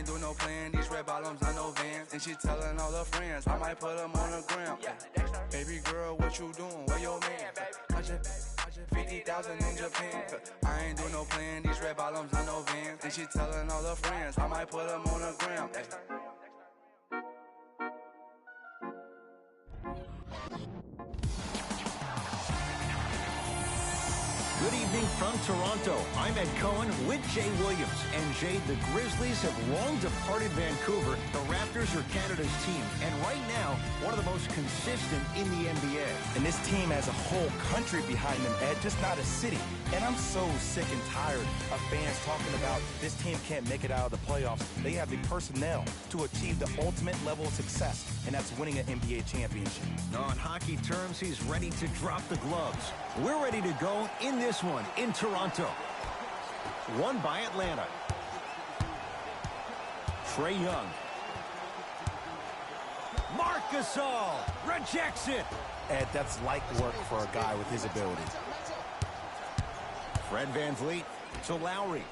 ain't do no plan, these red bottoms, I know Vans. And she telling all her friends, I might put them on the gram. Baby girl, what you doing? Where your man? 150,000 in Japan. I ain't do no plan, these red bottoms, I know Vans. And she telling all her friends, I might put them on the gram. Good evening from Toronto. I'm Ed Cohen with Jay Williams. And Jay, the Grizzlies have long departed Vancouver. The Raptors are Canada's team. And right now, one of the most consistent in the NBA. And this team has a whole country behind them, Ed, just not a city. And I'm so sick and tired of fans talking about this team can't make it out of the playoffs. They have the personnel to achieve the ultimate level of success, and that's winning an NBA championship. On hockey terms, he's ready to drop the gloves. We're ready to go in this one in Toronto. Won by Atlanta. Trae Young. Marc Gasol rejects it. Ed, that's light work for a guy with his ability. Fred VanVleet to Lowry.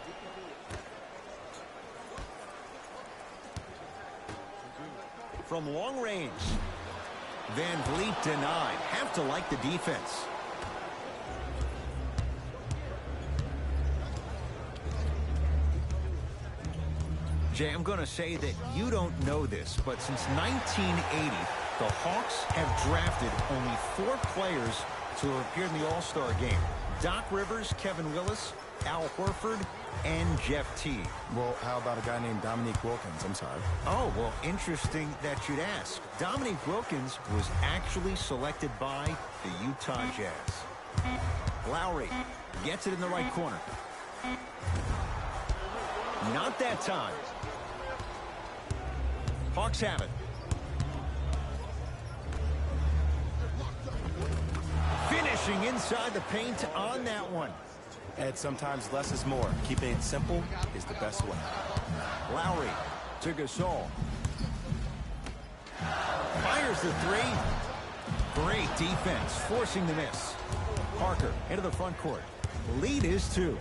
From long range. VanVleet denied. Have to like the defense. Jay, I'm going to say that you don't know this, but since 1980, the Hawks have drafted only 4 players to appear in the All-Star game. Doc Rivers, Kevin Willis, Al Horford, and Jeff Teague. Well, how about a guy named Dominique Wilkins? I'm sorry. Oh, well, interesting that you'd ask. Dominique Wilkins was actually selected by the Utah Jazz. Lowry gets it in the right corner. Not that time. Hawks have it. Finishing inside the paint on that one. Ed, sometimes less is more. Keeping it simple is the best way. Lowry to Gasol. Fires the 3. Great defense, forcing the miss. Parker into the front court. Lead is 2.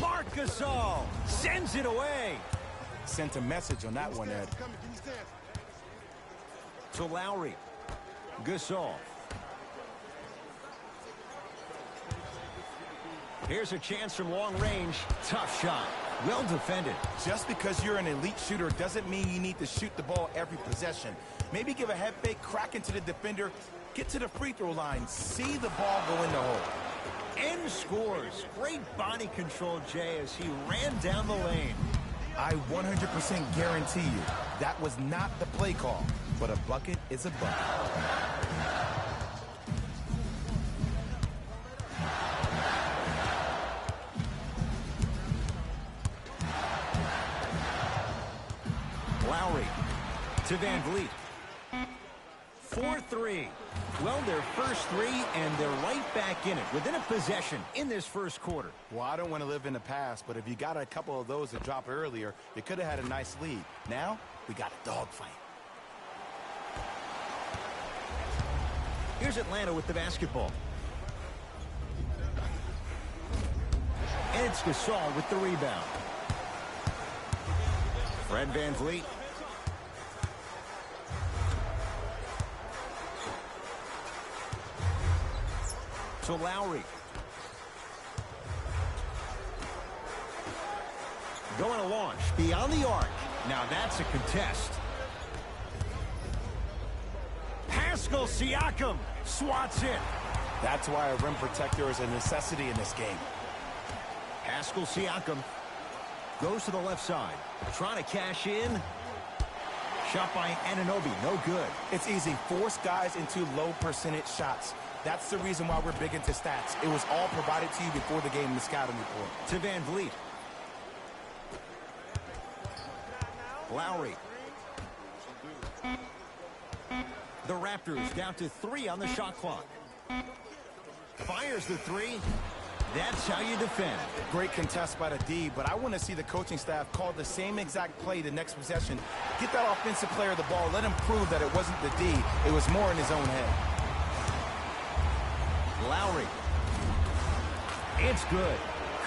Marc Gasol sends it away. Sent a message on that one, Ed. To Lowry. Gasol. Here's a chance from long range. Tough shot. Well defended. Just because you're an elite shooter doesn't mean you need to shoot the ball every possession. Maybe give a head fake, crack into the defender, get to the free throw line, see the ball go in the hole. And scores. Great body control, Jay, as he ran down the lane. I 100% guarantee you that was not the play call, but a bucket is a bucket. Lowry to VanVleet. 4-3. Well, their first 3, and they're right back in it within a possession in this first quarter. Well, I don't want to live in the past, but if you got a couple of those to drop earlier, you could have had a nice lead. Now, we got a dogfight. Here's Atlanta with the basketball. And it's Gasol with the rebound. Fred VanVleet. To Lowry. Going to launch beyond the arc. Now that's a contest. Pascal Siakam swats it. That's why a rim protector is a necessity in this game. Pascal Siakam goes to the left side. Trying to cash in. Shot by Anunoby. No good. It's easy. Force guys into low percentage shots. That's the reason why we're big into stats. It was all provided to you before the game in the scouting report. To VanVleet. Lowry. The Raptors down to 3 on the shot clock. Fires the 3. That's how you defend. Great contest by the D, but I want to see the coaching staff call the same exact play the next possession. Get that offensive player the ball. Let him prove that it wasn't the D. It was more in his own head. Lowry. It's good.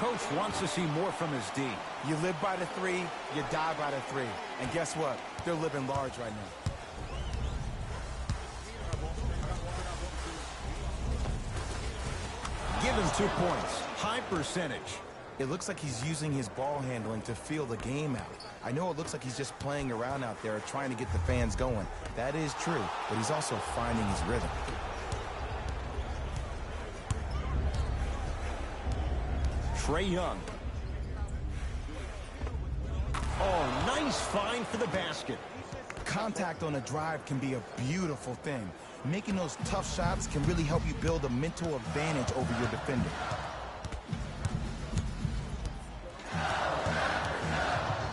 coach wants to see more from his D. You live by the 3, you die by the 3. And guess what? They're living large right now. Give him 2 points. High percentage. It looks like he's using his ball handling to feel the game out. I know it looks like he's just playing around out there trying to get the fans going. That is true, but he's also finding his rhythm. Trae Young. Oh, nice find for the basket. Contact on a drive can be a beautiful thing. Making those tough shots can really help you build a mental advantage over your defender.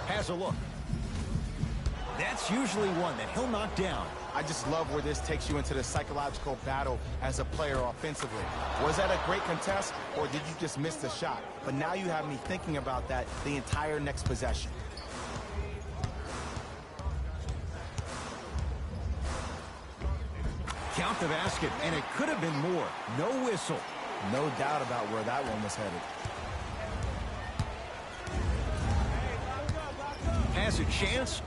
Has a look. That's usually one that he'll knock down. I just love where this takes you into the psychological battle as a player offensively. Was that a great contest, or did you just miss the shot? But now you have me thinking about that the entire next possession. Count the basket, and it could have been more. No whistle. No doubt about where that one was headed. Has a chance?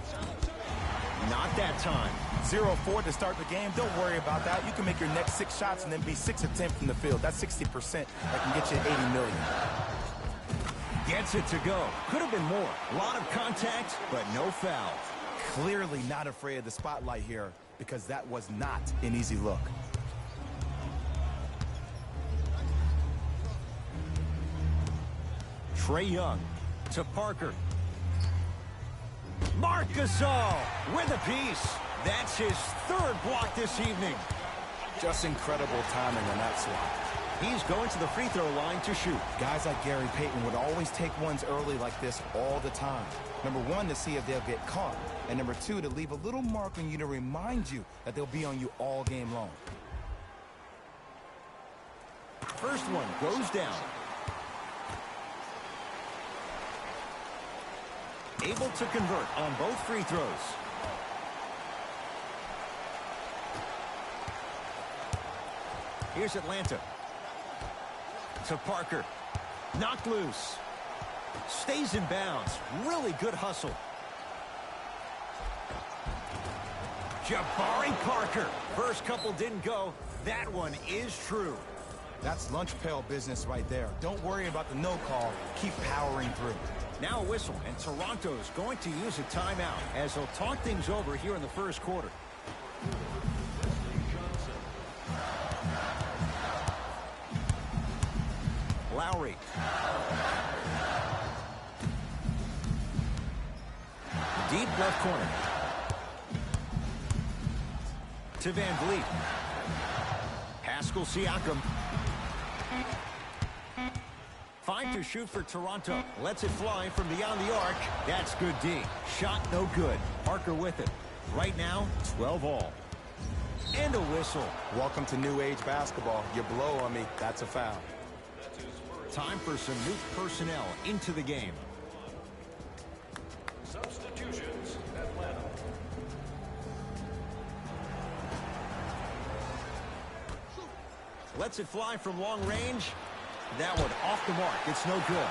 Not that time. 0-4 to start the game. Don't worry about that. You can make your next 6 shots and then be 6 of 10 from the field. That's 60%. That can get you $80 million. Gets it to go. Could have been more. A lot of contact, but no foul. Clearly not afraid of the spotlight here, because that was not an easy look. Trae Young to Parker. Marc Gasol with a piece. That's his 3rd block this evening. Just incredible timing on that swat. He's going to the free throw line to shoot. Guys like Gary Payton would always take ones early like this all the time. Number 1, to see if they'll get caught. And number 2, to leave a little mark on you to remind you that they'll be on you all game long. First one goes down. Able to convert on both free throws. Here's Atlanta. To Parker. Knocked loose. Stays in bounds. Really good hustle. Jabari Parker. First couple didn't go. That one is true. That's lunch pail business right there. Don't worry about the no call. Keep powering through. Now a whistle, and Toronto's going to use a timeout as they'll talk things over here in the first quarter. Lowry. Deep left corner. To Van Vliet. Pascal Siakam. 5 to shoot for Toronto. Lets it fly from beyond the arc. That's good D. Shot no good. Parker with it. Right now, 12 all. And a whistle. Welcome to new age basketball. You blow on me, that's a foul. Time for some new personnel into the game. Substitutions, Atlanta. Lets it fly from long range. That one off the mark. It's no good.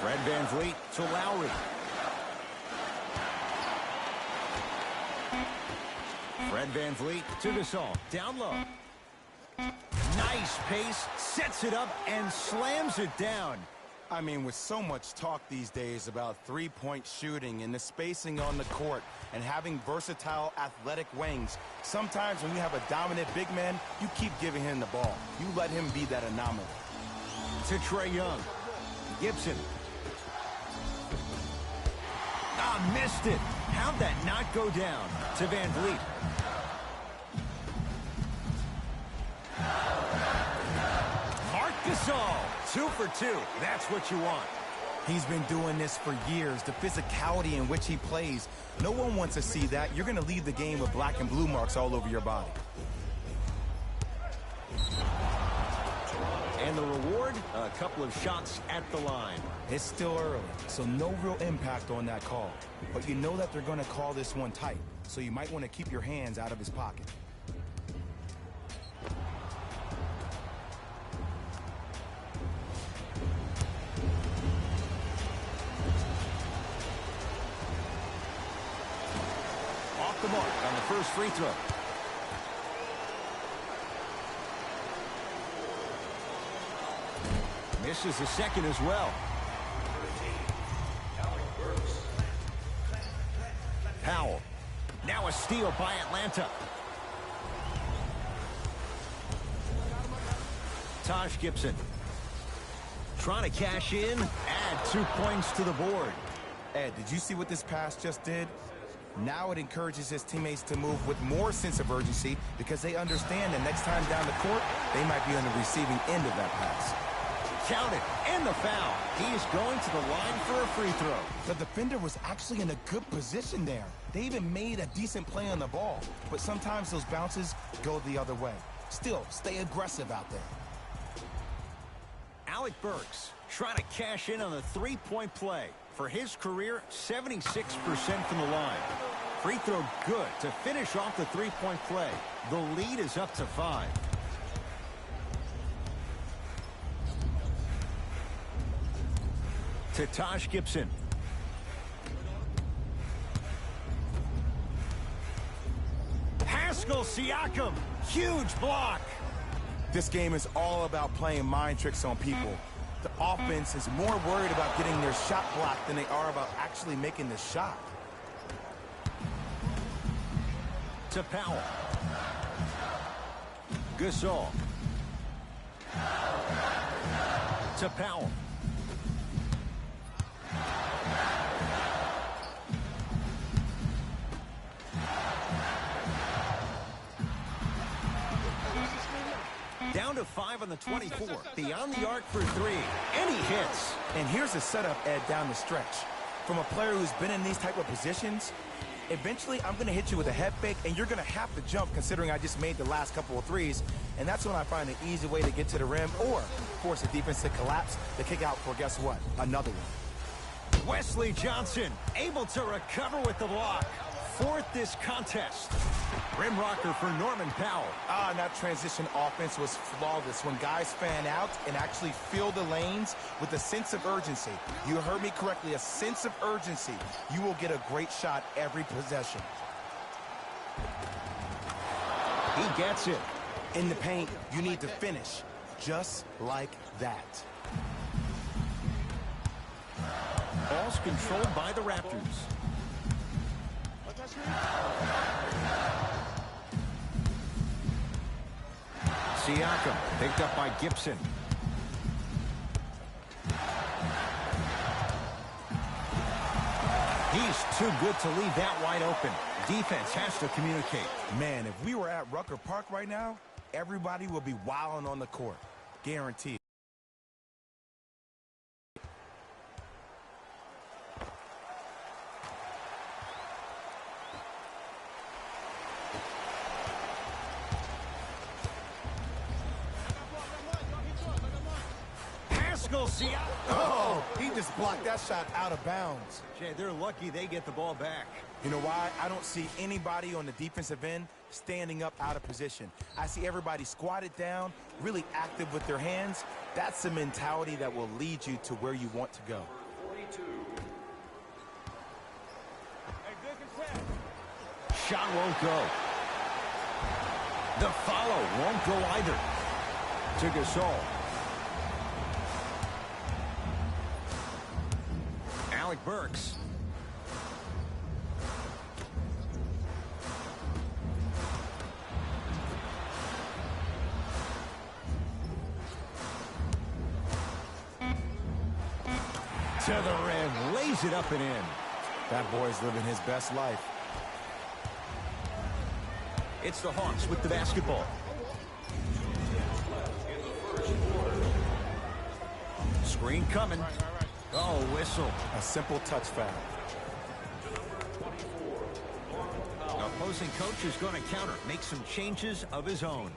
Fred Van Vliet to Lowry. Fred Van Vliet to Gasol. Down low. Nice pace. Sets it up and slams it down. I mean, with so much talk these days about three-point shooting and the spacing on the court and having versatile athletic wings, sometimes when you have a dominant big man, you keep giving him the ball. You let him be that anomaly. To Trae Young. Gibson. Missed it. How'd that not go down? To Van Vliet. Marc Gasol. 2 for 2. That's what you want. He's been doing this for years. The physicality in which he plays. No one wants to see that. You're going to leave the game with black and blue marks all over your body. And the reward, a couple of shots at the line. It's still early, so no real impact on that call. But you know that they're going to call this one tight, so you might want to keep your hands out of his pocket. Off the mark on the first free throw. Misses the second as well. Powell. Now a steal by Atlanta. Taj Gibson. Trying to cash in. Add 2 points to the board. Ed, did you see what this pass just did? Now it encourages his teammates to move with more sense of urgency because they understand that next time down the court, they might be on the receiving end of that pass. Count it, and the foul. He is going to the line for a free throw. The defender was actually in a good position there. They even made a decent play on the ball, but sometimes those bounces go the other way. Still, stay aggressive out there. Alec Burks trying to cash in on a three-point play. For his career, 76% from the line. Free throw good to finish off the three-point play. The lead is up to 5. To Taj Gibson. Pascal Siakam. Huge block. This game is all about playing mind tricks on people. The offense is more worried about getting their shot blocked than they are about actually making the shot. To Powell. Gasol. To Powell. Down to 5 on the 24. Beyond the arc for 3. And he hits. And here's the setup, Ed, down the stretch. From a player who's been in these type of positions, eventually I'm going to hit you with a head fake, and you're going to have to jump considering I just made the last couple of threes. And that's when I find an easy way to get to the rim or force the defense to collapse to kick out for, guess what, another one. Wesley Johnson able to recover with the block. Fourth this contest. Rim rocker for Norman Powell. And that transition offense was flawless when guys fan out and actually fill the lanes with a sense of urgency. You heard me correctly, a sense of urgency. You will get a great shot every possession. He gets it. In the paint, you need to finish just like that. Ball's controlled by the Raptors. Siakam picked up by Gibson. He's too good to leave that wide open. Defense has to communicate. Man, if we were at Rucker Park right now, everybody would be wilding on the court. Guaranteed. Oh, he just blocked that shot out of bounds. Jay, they're lucky they get the ball back. You know why? I don't see anybody on the defensive end standing up out of position. I see everybody squatted down, really active with their hands. That's the mentality that will lead you to where you want to go. 42. Shot won't go. The follow won't go either. To Gasol. Alec Burks. To the rim, lays it up and in. That boy's living his best life. It's the Hawks with the basketball. Screen coming. Oh, whistle. A simple touch foul. Opposing coach is going to counter, make some changes of his own.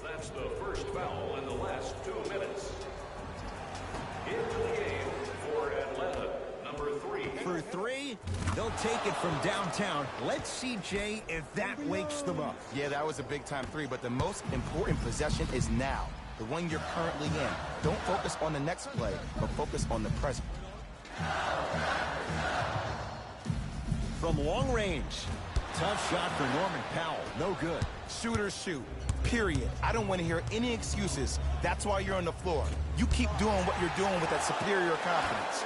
That's the first foul in the for three. They'll take it from downtown. Let's see, Jay, if that wakes them up. Yeah, that was a big-time three, but the most important possession is now, the one you're currently in. Don't focus on the next play, but focus on the present. From long range. Tough shot for Norman Powell. No good. Shooters shoot. Period. I don't want to hear any excuses. That's why you're on the floor. You keep doing what you're doing with that superior confidence.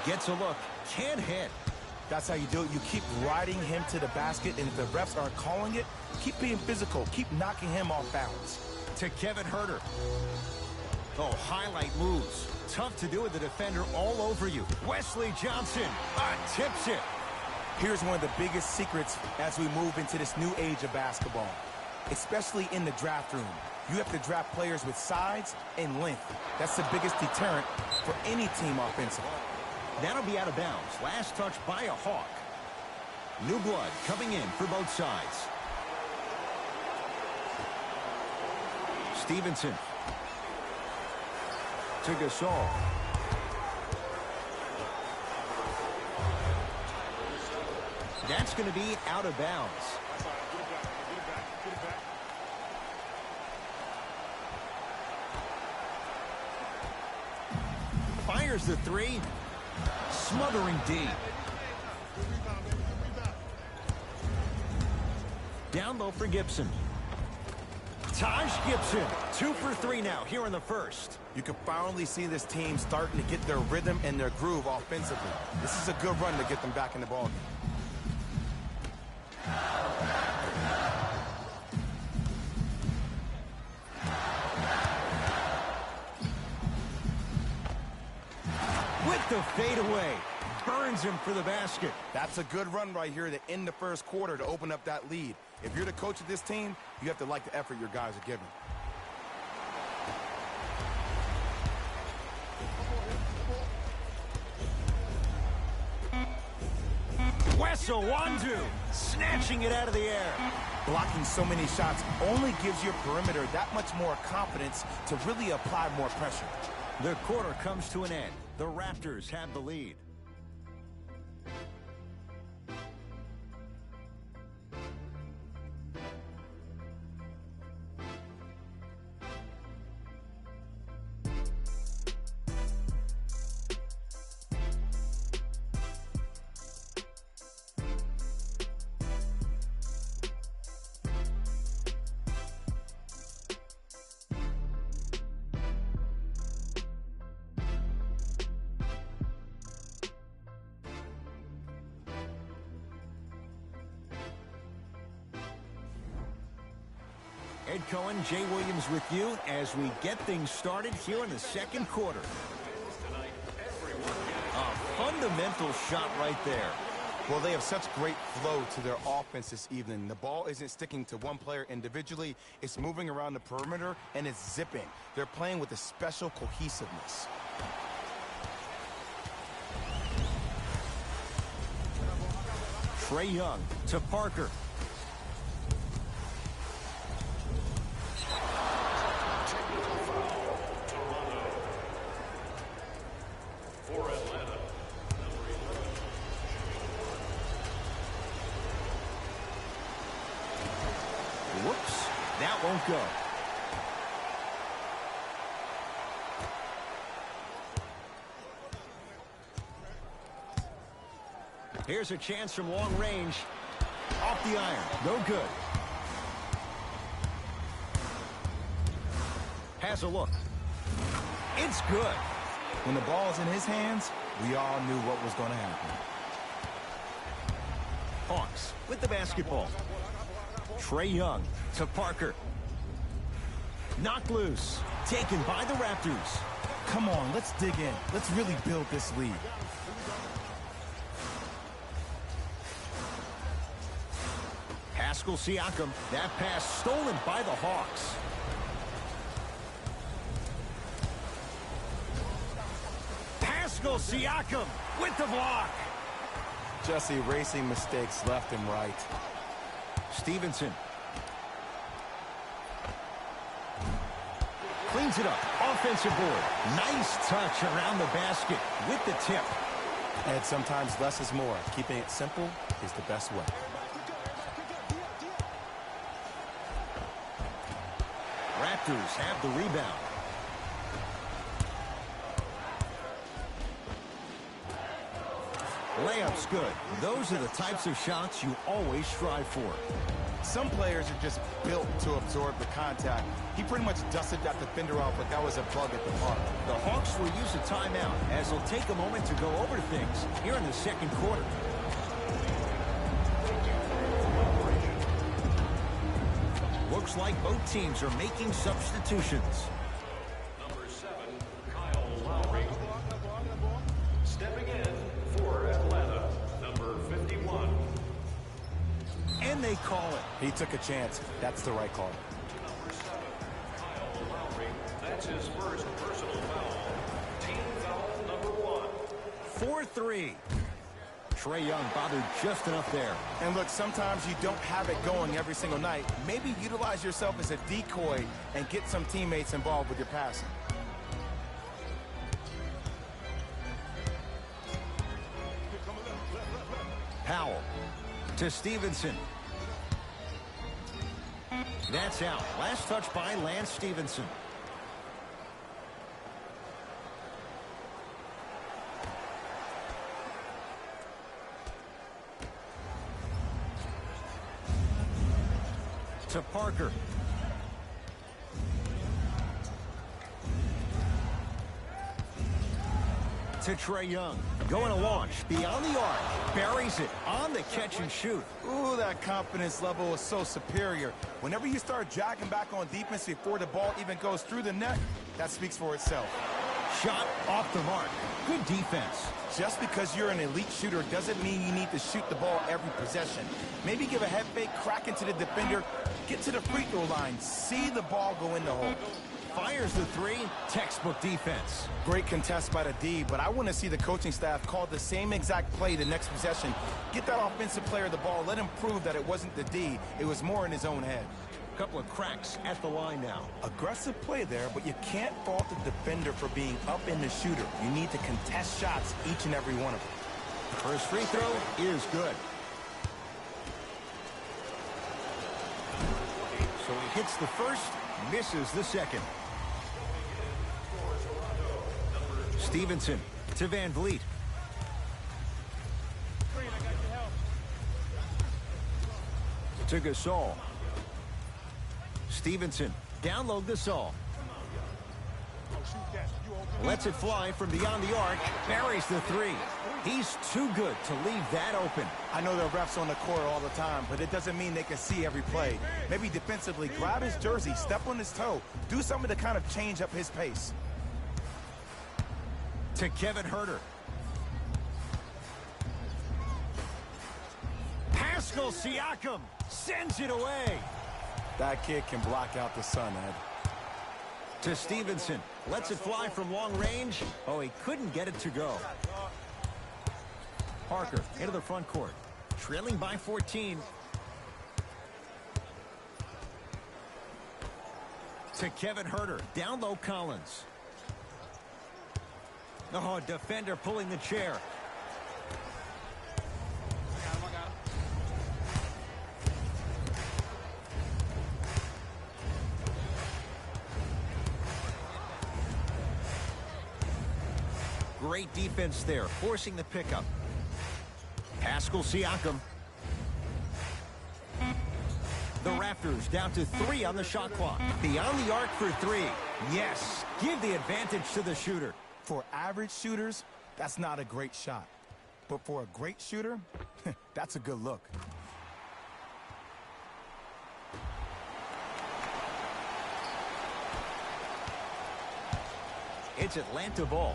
Gets a look. Can't hit. That's how you do it. You keep riding him to the basket, and if the refs aren't calling it, keep being physical. Keep knocking him off balance. To Kevin Herter. Oh, highlight moves. Tough to do with the defender all over you. Wesley Johnson tips it. Here's one of the biggest secrets as we move into this new age of basketball, especially in the draft room. You have to draft players with size and length. That's the biggest deterrent for any team offensively. That'll be out of bounds. Last touch by a Hawk. New blood coming in for both sides. Stevenson. To Gasol. That's going to be out of bounds. Fires the three. Smothering D. Down low for Gibson. Taj Gibson, 2 for 3 now here in the first. You can finally see this team starting to get their rhythm and their groove offensively. This is a good run to get them back in the ballgame. With the fadeaway. Burns him for the basket. That's a good run right here to end the first quarter to open up that lead. If you're the coach of this team, you have to like the effort your guys are giving. Wes Iwundu snatching it out of the air. Blocking so many shots only gives your perimeter that much more confidence to really apply more pressure. The quarter comes to an end. The Raptors have the lead. Ed Cohen, Jay Williams with you as we get things started here in the second quarter. A fundamental shot right there. Well, they have such great flow to their offense this evening. The ball isn't sticking to one player individually. It's moving around the perimeter, and it's zipping. They're playing with a special cohesiveness. Trae Young to Parker. Whoops, that won't go. Here's a chance from long range. Off the iron, no good. Has a look. It's good. When the ball's in his hands, we all knew what was going to happen. Hawks with the basketball. Trae Young to Parker. Knocked loose. Taken by the Raptors. Come on, let's dig in. Let's really build this lead. Pascal Siakam. That pass stolen by the Pascal Siakam with the block. Just erasing mistakes left and right. Stevenson. Cleans it up. Offensive board. Nice touch around the basket with the tip. And sometimes less is more. Keeping it simple is the best way. Raptors have the rebound. Layup's good. Those are the types of shots you always strive for. Some players are just built to absorb the contact. He pretty much dusted that defender off like that was a bug at the park. The Hawks will use a timeout as they'll take a moment to go over things here in the second quarter. Looks like both teams are making substitutions. Number 7, Kyle Lowry. Stepping in for Atlanta, number 51. And they call it. He took a chance. That's the right call. Number 7, Kyle Lowry. That's his first personal foul. Team foul number 1. 4-3. Trae Young bothered just enough there. And look, sometimes you don't have it going every single night. Maybe utilize yourself as a decoy and get some teammates involved with your passing. Powell to Stevenson. That's out. Last touch by Lance Stevenson. To Parker. To Trae Young. Going to launch. Beyond the arc. Buries it on the catch and shoot. Ooh, that confidence level is so superior. Whenever you start jogging back on defense before the ball even goes through the net, that speaks for itself. Shot off the mark. Good defense. Just because you're an elite shooter doesn't mean you need to shoot the ball every possession. Maybe give a head fake, crack into the defender, get to the free throw line, see the ball go in the hole. Fires the three. Textbook defense. Great contest by the D, but I want to see the coaching staff call the same exact play the next possession. Get that offensive player the ball. Let him prove that it wasn't the D. It was more in his own head. Couple of cracks at the line now. Aggressive play there, but you can't fault the defender for being up in the shooter. You need to contest shots, each and every one of them. First free throw is good. So he hits the first, misses the second. Stevenson to Van Vliet. To Gasol. Stevenson, down low Gasol. Lets it fly from beyond the arc, buries the three. He's too good to leave that open. I know there are refs on the court all the time, but it doesn't mean they can see every play. Maybe defensively, grab his jersey, step on his toe, do something to kind of change up his pace. To Kevin Huerter. Pascal Siakam sends it away. That kid can block out the sun, Ed. To Stevenson. Lets it fly from long range. Oh, he couldn't get it to go. Parker into the front court. Trailing by 14. To Kevin Huerter. Down low Collins. Oh, defender pulling the chair. Great defense there, forcing the pickup. Pascal Siakam. The Raptors down to 3 on the shot clock. Beyond the arc for 3. Yes, give the advantage to the shooter. For average shooters, that's not a great shot. But for a great shooter, that's a good look. It's Atlanta ball.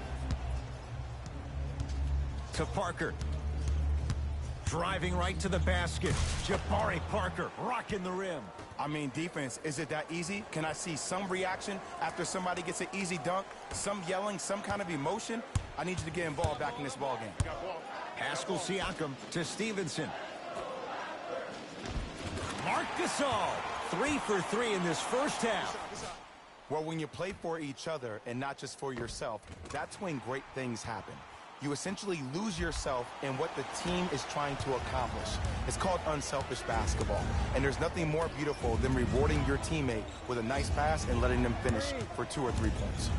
To Parker. Driving right to the basket. Jabari Parker rocking the rim. I mean, defense, is it that easy? Can I see some reaction after somebody gets an easy dunk? Some yelling, some kind of emotion? I need you to get involved back in this ball game. Pascal Siakam to Stevenson. Marc Gasol, 3 for 3 in this first half. Well, when you play for each other and not just for yourself, that's when great things happen. You essentially lose yourself in what the team is trying to accomplish. It's called unselfish basketball. And there's nothing more beautiful than rewarding your teammate with a nice pass and letting them finish for 2 or 3 points.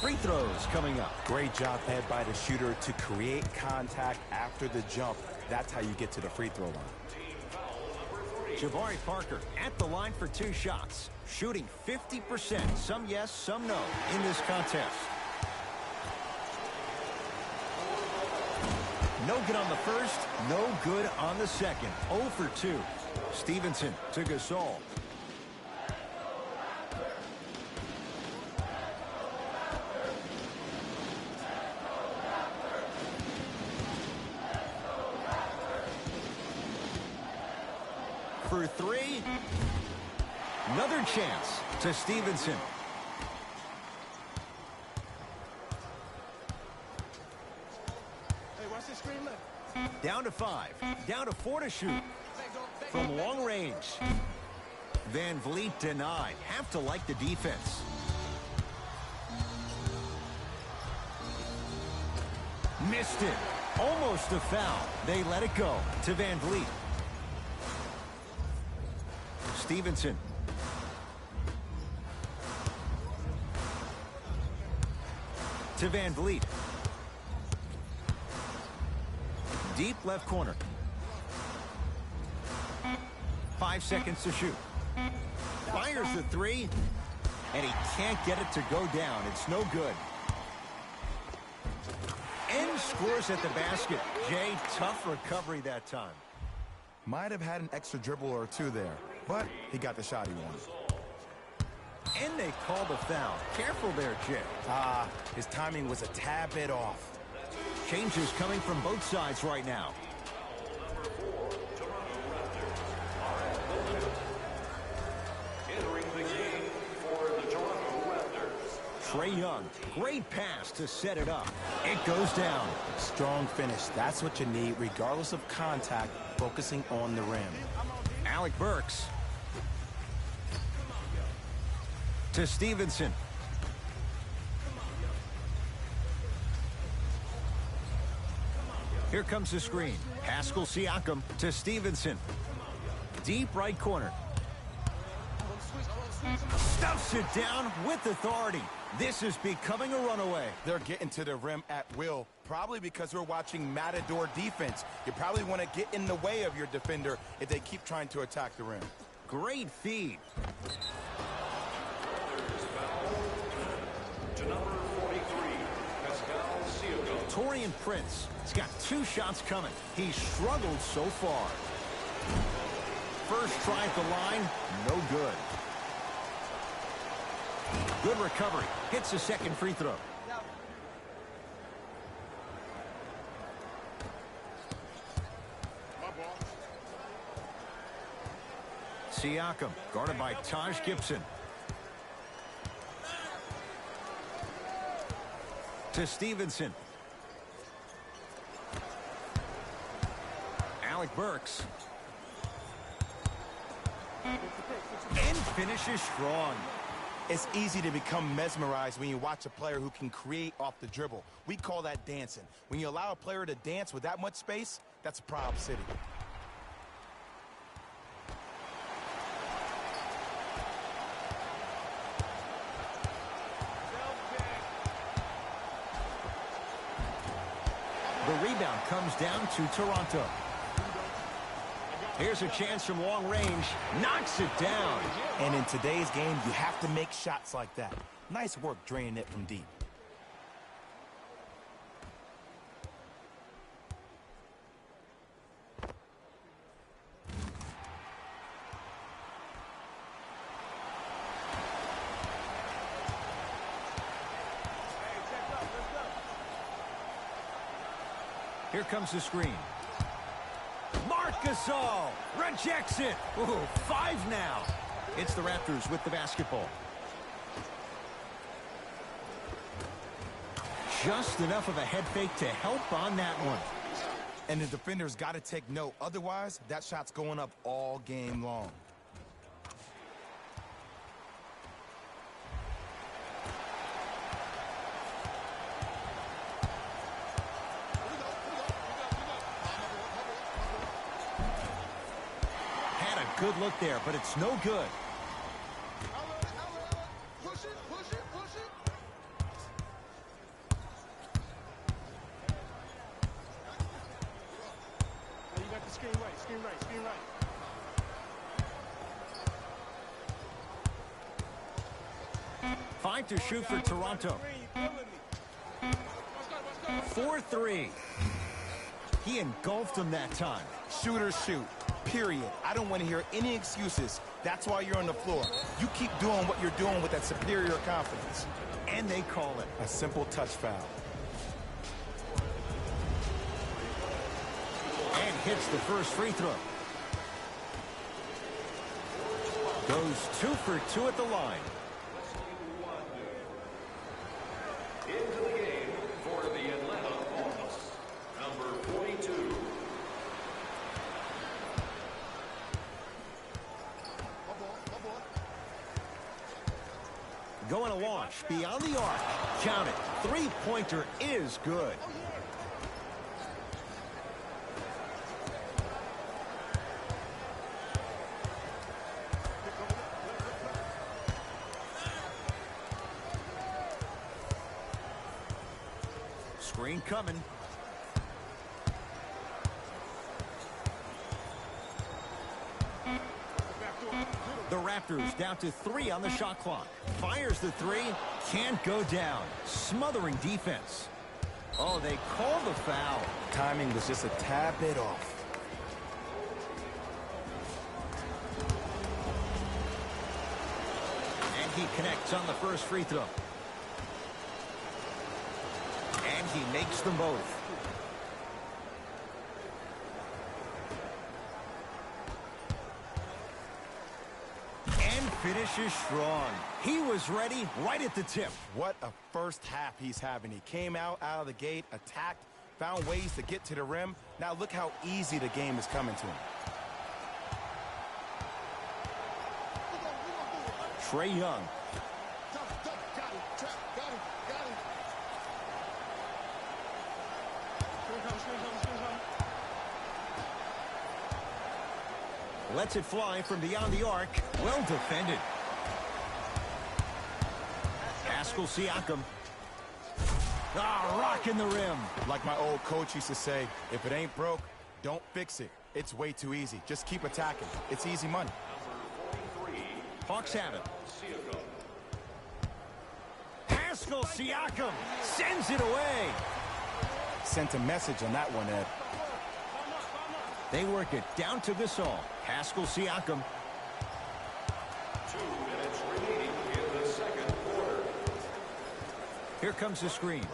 Free throws coming up. Great job, Ed, by the shooter to create contact after the jump. That's how you get to the free throw line. Jabari Parker at the line for 2 shots, shooting 50%, some yes, some no, in this contest. No good on the first, no good on the second. 0 for 2. Stevenson to Gasol. For 3. Another chance to Stevenson. Down to 5. Down to 4 to shoot. From long range. Van Vliet denied. Have to like the defense. Missed it. Almost a foul. They let it go to Van Vliet. Stevenson. To Van Vliet. Deep left corner. 5 seconds to shoot. Fires the 3, and he can't get it to go down. It's no good. And scores at the basket. Jay, tough recovery that time. Might have had an extra dribble or 2 there, but he got the shot he wanted. And they call the foul. Careful there, Jay. His timing was a tad bit off. Changes coming from both sides right now. Entering the game for the Toronto Raptors. Trae Young, great pass to set it up. It goes down. Strong finish. That's what you need, regardless of contact, focusing on the rim. Alec Burks. To Stevenson. Here comes the screen. Pascal Siakam to Stevenson. Deep right corner. Stuffs it down with authority. This is becoming a runaway. They're getting to the rim at will, probably because we're watching Matador defense. You probably want to get in the way of your defender if they keep trying to attack the rim. Great feed. To number 43, Pascal Siakam. Taurean Prince. He's got 2 shots coming. He's struggled so far. First try at the line, no good. Good recovery. Hits the second free throw. Siakam, guarded by Taj Gibson. To Stevenson. Alec Burks. And finishes strong. It's easy to become mesmerized when you watch a player who can create off the dribble. We call that dancing. When you allow a player to dance with that much space, that's a proud city. The rebound comes down to Toronto. Here's a chance from long range. Knocks it down. And in today's game, you have to make shots like that. Nice work draining it from deep. Here comes the screen. Marc Gasol rejects it. Ooh, 5 now. It's the Raptors with the basketball. Just enough of a head fake to help on that one. And the defender's got to take note. Otherwise, that shot's going up all game long. Had a good look there, but it's no good. Screen right. 5 to shoot for Toronto. 4-3. He engulfed him that time. Shooters shoot, period. I don't want to hear any excuses. That's why you're on the floor. You keep doing what you're doing with that superior confidence. And they call it a simple touch foul. And hits the first free throw. Goes 2 for 2 at the line. Into the game for the Atlanta Hawks, number 42. Going to launch beyond the arc. Count it. Three-pointer is good. Screen coming. The Raptors down to 3 on the shot clock. Fires the 3. Can't go down. Smothering defense. Oh, they called the foul. Timing was just a tad bit off. And he connects on the first free throw. And he makes them both. And finishes strong. He was ready right at the tip. What a first half he's having. He came out of the gate, attacked, found ways to get to the rim. Now look how easy the game is coming to him. Trae Young. Lets it fly from beyond the arc. Well defended. Pascal Siakam. Rocking the rim. Like my old coach used to say, if it ain't broke, don't fix it. It's way too easy. Just keep attacking. It's easy money. Hawks have it. Pascal Siakam sends it away. Sent a message on that one, Ed. They work it down to Gasol. Pascal Siakam. 2 minutes remaining in the second quarter. Here comes the screen.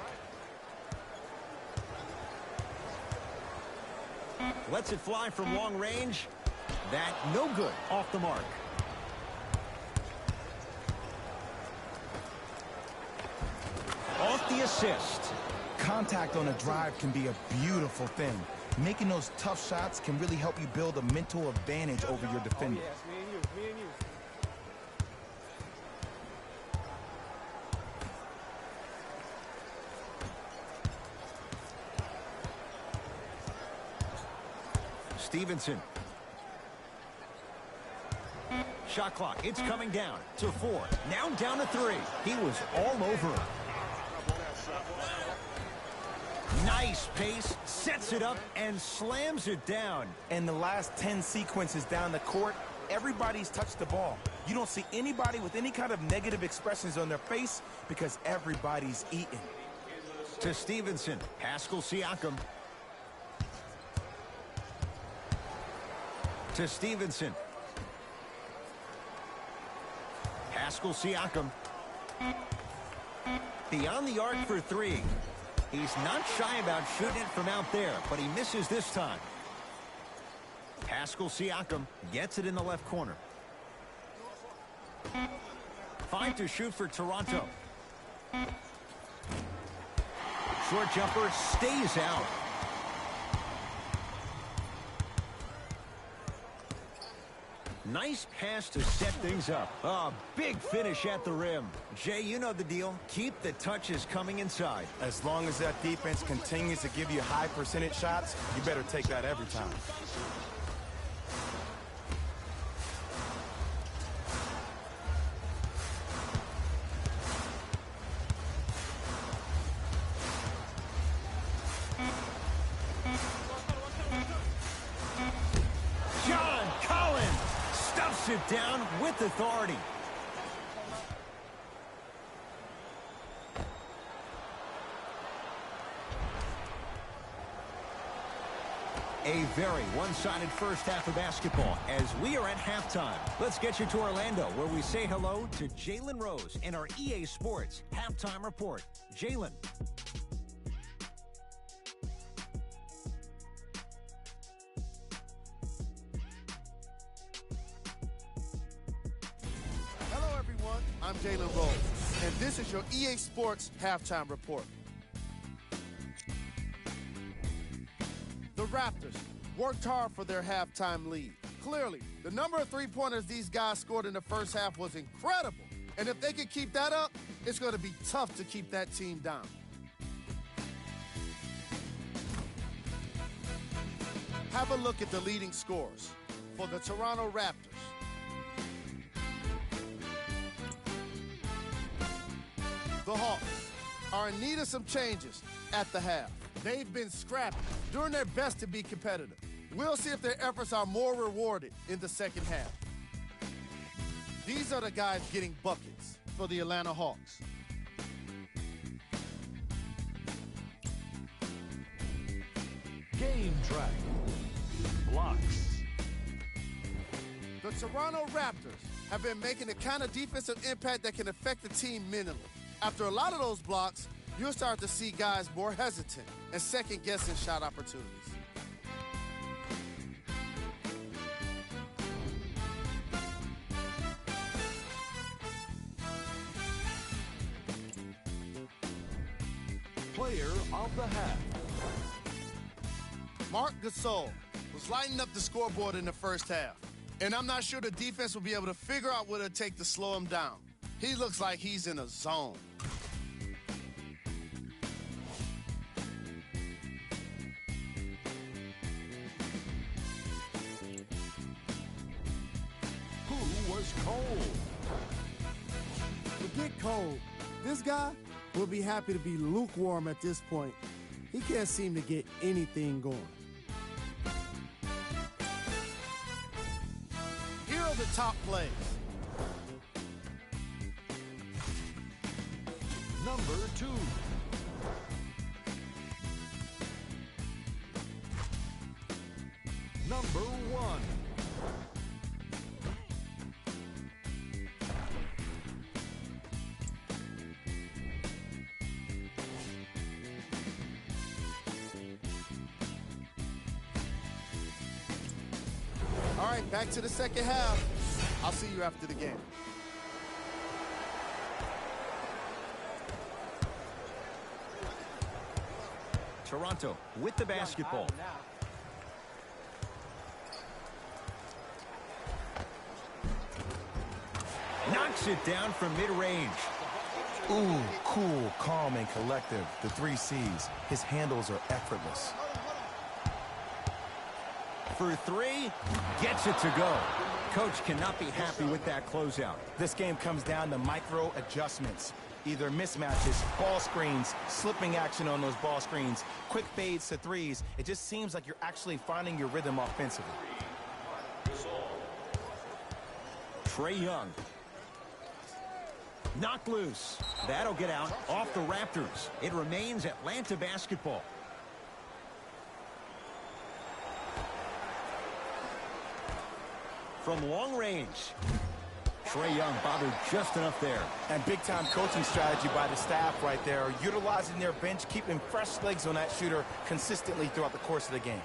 Lets it fly from long range. That no good. Off the mark. Off the assist. Contact on a drive can be a beautiful thing. Making those tough shots can really help you build a mental advantage over your defender. Oh, yes, me and you. Stevenson. Shot clock. It's coming down to 4. Now down to 3. He was all over him. Nice pace, sets it up, and slams it down. And the last 10 sequences down the court, everybody's touched the ball. You don't see anybody with any kind of negative expressions on their face because everybody's eating. To Stevenson, Pascal Siakam. To Stevenson. Pascal Siakam. Beyond the arc for 3. He's not shy about shooting it from out there, but he misses this time. Pascal Siakam gets it in the left corner. 5 to shoot for Toronto. Short jumper stays out. Nice pass to set things up. Oh, big finish at the rim. Jay, you know the deal. Keep the touches coming inside. As long as that defense continues to give you high percentage shots, you better take that every time. It down with authority. A very one-sided first half of basketball as we are at halftime. Let's get you to Orlando where we say hello to Jalen Rose in our EA Sports Halftime Report. Jalen. I'm Jalen Rose, and this is your EA Sports Halftime Report. The Raptors worked hard for their halftime lead. Clearly, the number of three-pointers these guys scored in the first half was incredible. And if they can keep that up, it's going to be tough to keep that team down. Have a look at the leading scores for the Toronto Raptors. The Hawks are in need of some changes at the half. They've been scrappy, doing their best to be competitive. We'll see if their efforts are more rewarded in the second half. These are the guys getting buckets for the Atlanta Hawks. Game track. Blocks. The Toronto Raptors have been making the kind of defensive impact that can affect the team mentally. After a lot of those blocks, you'll start to see guys more hesitant and second-guessing shot opportunities. Player of the half. Marc Gasol was lighting up the scoreboard in the first half, and I'm not sure the defense will be able to figure out what it'll take to slow him down. He looks like he's in a zone. Who was cold? Forget cold. This guy will be happy to be lukewarm at this point. He can't seem to get anything going. Here are the top plays. Number 2. Number 1. All right, back to the second half. I'll see you after the game. Toronto with the basketball. Knocks it down from mid-range. Ooh, cool, calm, and collective. The 3 C's. His handles are effortless. For 3, gets it to go. Coach cannot be happy with that closeout. This game comes down to micro adjustments. Either mismatches, ball screens, slipping action on those ball screens, quick fades to 3s. It just seems like you're actually finding your rhythm offensively. Trae Young. Knocked loose. That'll get out off the Raptors. It remains Atlanta basketball. From long range. Trae Young bothered just enough there. And big-time coaching strategy by the staff right there, utilizing their bench, keeping fresh legs on that shooter consistently throughout the course of the game.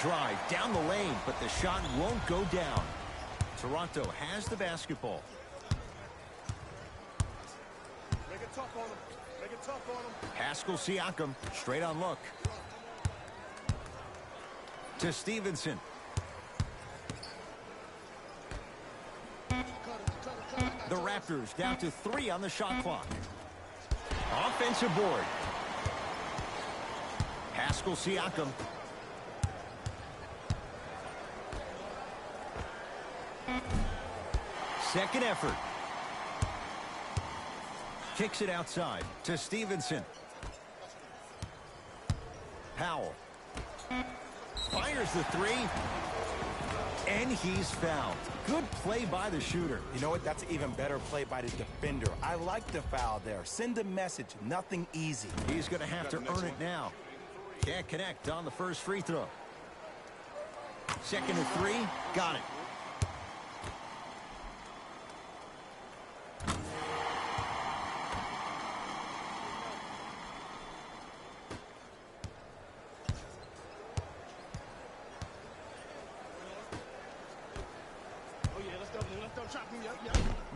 drive down the lane, but the shot won't go down. Toronto has the basketball. Make it tough on him. Make it tough on him. Pascal Siakam, straight on look. To Stevenson. The Raptors down to 3 on the shot clock. Offensive board. Pascal Siakam. Second effort. Kicks it outside to Stevenson. Powell. Fires the 3. And he's fouled. Good play by the shooter. You know what? That's an even better play by the defender. I like the foul there. Send a message. Nothing easy. He's going to have to earn it now. Can't connect on the first free throw. Second and 3. Got it.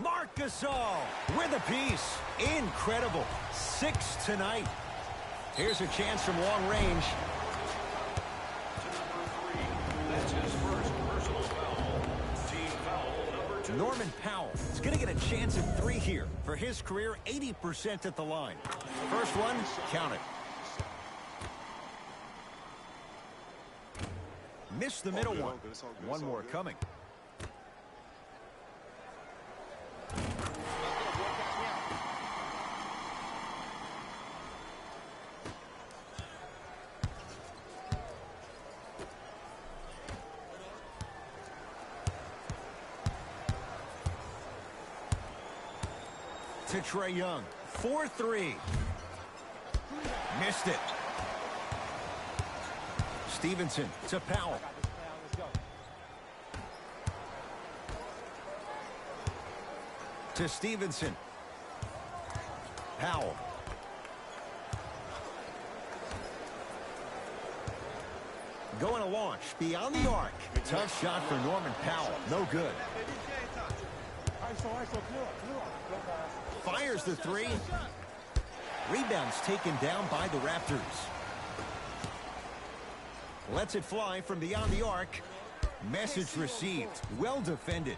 Marc Gasol with a piece. Incredible. 6 tonight. Here's a chance from long range. That's his first personal foul. Team foul number 2. Norman Powell is going to get a chance at 3 here. For his career, 80% at the line. First one, count it. Missed the middle one. One more coming. To Trae Young. 4-3. Missed it. Stevenson to Powell. To Stevenson. Powell. Going to launch beyond the arc. Tough shot for Norman Powell. No good. Fires the 3. Rebounds taken down by the Raptors. Lets it fly from beyond the arc. Message received. Well defended.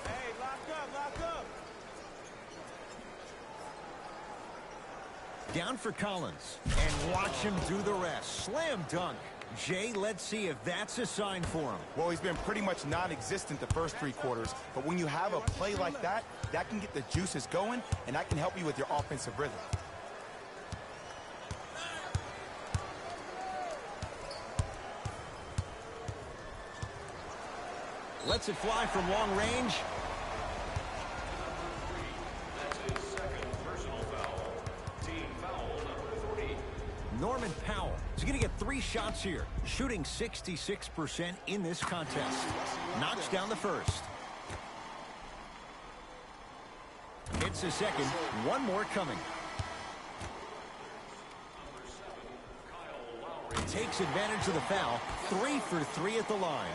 Hey, lock up. Down for Collins. And watch him do the rest. Slam dunk. Jay, let's see if that's a sign for him. Well, he's been pretty much non-existent the first 3 quarters, but when you have a play like that, that can get the juices going, and that can help you with your offensive rhythm. Lets it fly from long range. That's his second personal foul. Team foul number 3. Norman Powell is going to get 3 shots here, shooting 66% in this contest. Knocks down the first. Hits the second. One more coming. Takes advantage of the foul. 3 for 3 at the line.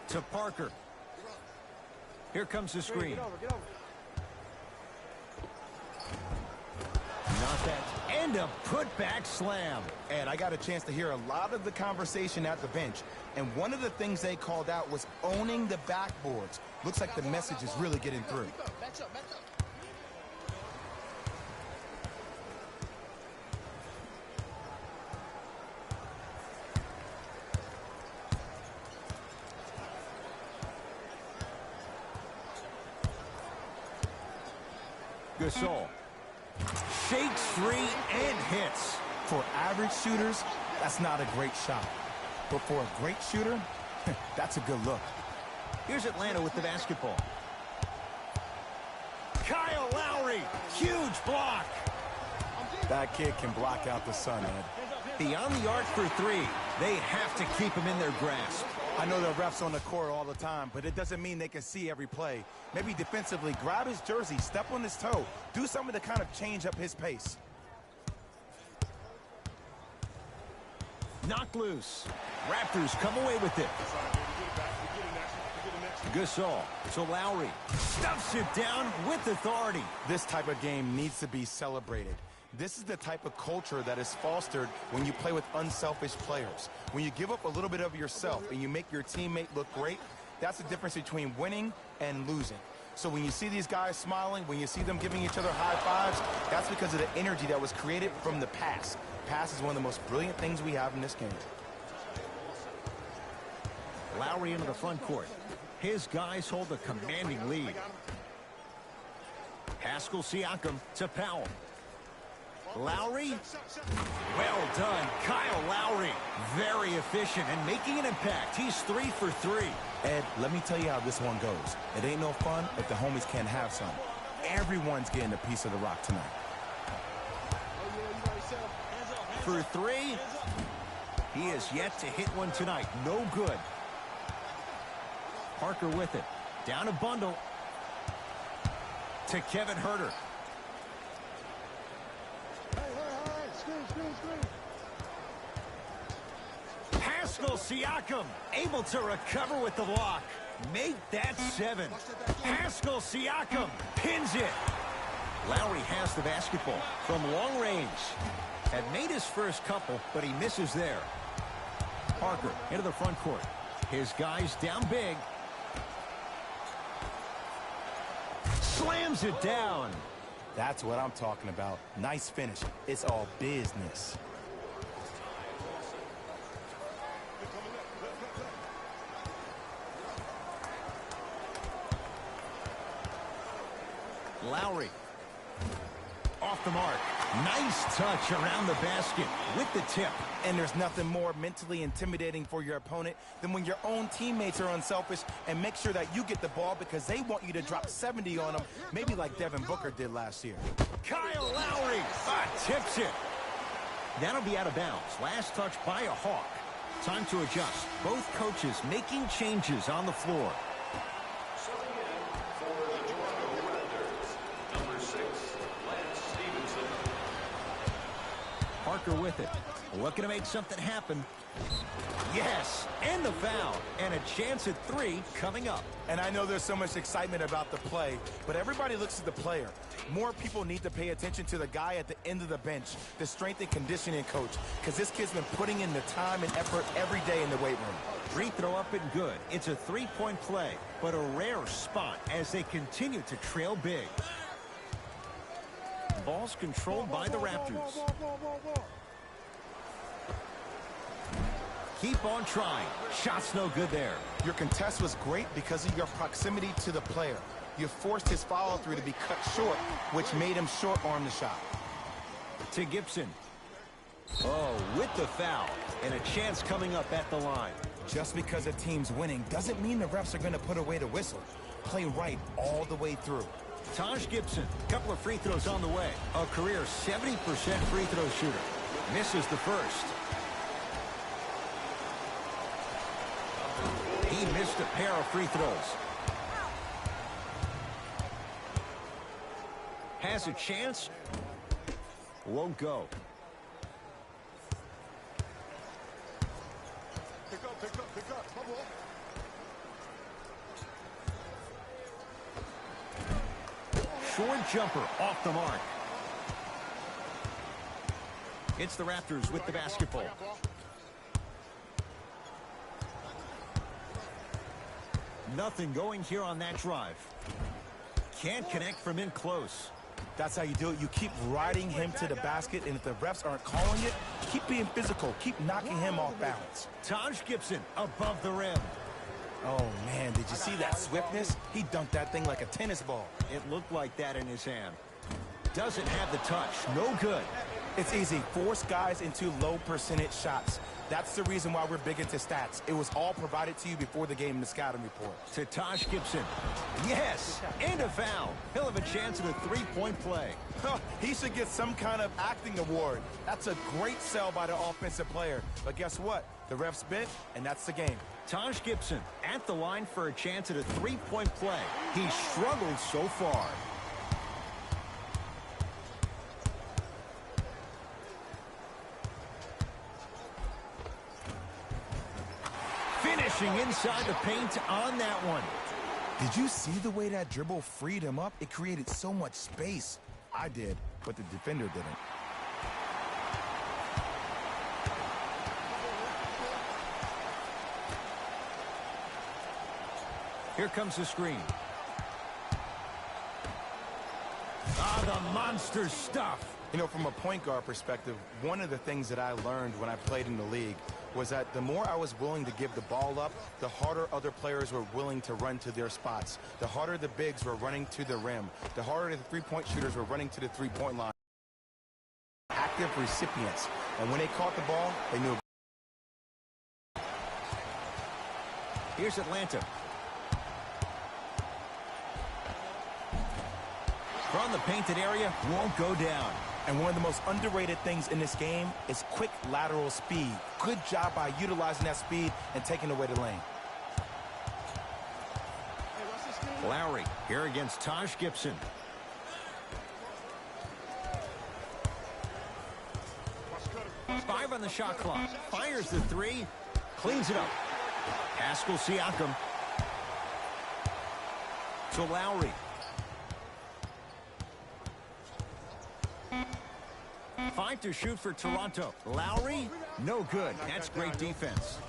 To Parker. Here comes the screen. Not that. And a putback slam. And I got a chance to hear a lot of the conversation at the bench, and one of the things they called out was owning the backboards. Looks like the message is really getting through. Gasol shakes free and hits. For average shooters, that's not a great shot. But for a great shooter, that's a good look. Here's Atlanta with the basketball. Kyle Lowry, huge block. That kid can block out the sun, Ed. Beyond the arc for 3. They have to keep him in their grasp. I know the refs on the court all the time, but it doesn't mean they can see every play. Maybe defensively, grab his jersey, step on his toe, do something to kind of change up his pace. Knocked loose. Raptors come away with it. Gasol to Lowry. Stuffs it down with authority. This type of game needs to be celebrated. This is the type of culture that is fostered when you play with unselfish players. When you give up a little bit of yourself and you make your teammate look great, that's the difference between winning and losing. So when you see these guys smiling, when you see them giving each other high fives, that's because of the energy that was created from the pass. Pass is one of the most brilliant things we have in this game. Lowry into the front court. His guys hold a commanding lead. Pascal Siakam to Powell. Lowry. Well done, Kyle Lowry. Very efficient and making an impact. He's 3 for 3. Ed, let me tell you how this one goes. It ain't no fun if the homies can't have some. Everyone's getting a piece of the rock tonight. For 3. He is yet to hit one tonight. No good. Parker with it. Down a bundle. To Kevin Huerter. Pascal Siakam able to recover with the block. Make that 7. Pascal Siakam pins it. Lowry has the basketball from long range. Had made his first couple, but he misses there. Parker into the front court. His guys down big. Slams it down. That's what I'm talking about. Nice finish. It's all business. Lowry. Off the mark. Nice touch around the basket with the tip. And there's nothing more mentally intimidating for your opponent than when your own teammates are unselfish and make sure that you get the ball because they want you to drop 70 on them, maybe like Devin Booker did last year. Kyle Lowry tips it. That'll be out of bounds. Last touch by a Hawk. Time to adjust. Both coaches making changes on the floor. Subbing in for the Toronto Raptors, number 6, Lance Stevenson. Parker with it. Looking to make something happen. Yes, and the foul. And a chance at 3 coming up. And I know there's so much excitement about the play, but everybody looks at the player. More people need to pay attention to the guy at the end of the bench, the strength and conditioning coach, because this kid's been putting in the time and effort every day in the weight room. Free throw up and good. It's a 3-point play, but a rare spot as they continue to trail big. Ball's controlled by the Raptors. Keep on trying. Shot's no good there. Your contest was great because of your proximity to the player. You forced his follow-through to be cut short, which made him short-arm the shot. To Gibson. Oh, with the foul. And a chance coming up at the line. Just because a team's winning doesn't mean the refs are going to put away the whistle. Play right all the way through. Taj Gibson, couple of free throws on the way. A career 70% free throw shooter. Misses the first. He missed a pair of free throws. Has a chance. Won't go. Pick up. Come on. Short jumper off the mark. It's the Raptors with the basketball. Nothing going here on that drive. Can't connect from in close. That's how you do it. You keep riding him to the basket, and if the refs aren't calling it, keep being physical. Keep knocking him off balance. Taj Gibson above the rim. Oh, man, did you see that swiftness? He dunked that thing like a tennis ball. It looked like that in his hand. Doesn't have the touch. No good. It's easy. Force guys into low percentage shots. That's the reason why we're big into stats. It was all provided to you before the game in the scouting report. To Taj Gibson. Yes, and a foul. He'll have a chance at a 3-point play. He should get some kind of acting award. That's a great sell by the offensive player. But guess what? The refs bit, and that's the game. Taj Gibson at the line for a chance at a three-point play. He struggled so far. Finishing inside the paint on that one. Did you see the way that dribble freed him up? It created so much space. I did, but the defender didn't. Here comes the screen. Ah, the monster stuff. You know, from a point guard perspective, one of the things that I learned when I played in the league was that the more I was willing to give the ball up, the harder other players were willing to run to their spots. The harder the bigs were running to the rim. The harder the three-point shooters were running to the three-point line. Active recipients. And when they caught the ball, they knew. Here's Atlanta. From the painted area, won't go down. And one of the most underrated things in this game is quick lateral speed. Good job by utilizing that speed and taking away the lane. Lowry here against Taj Gibson. Five on the shot clock. Fires the three. Cleans it up. Pascal Siakam. To Lowry. 5 to shoot for Toronto. Lowry, no good. That's great defense.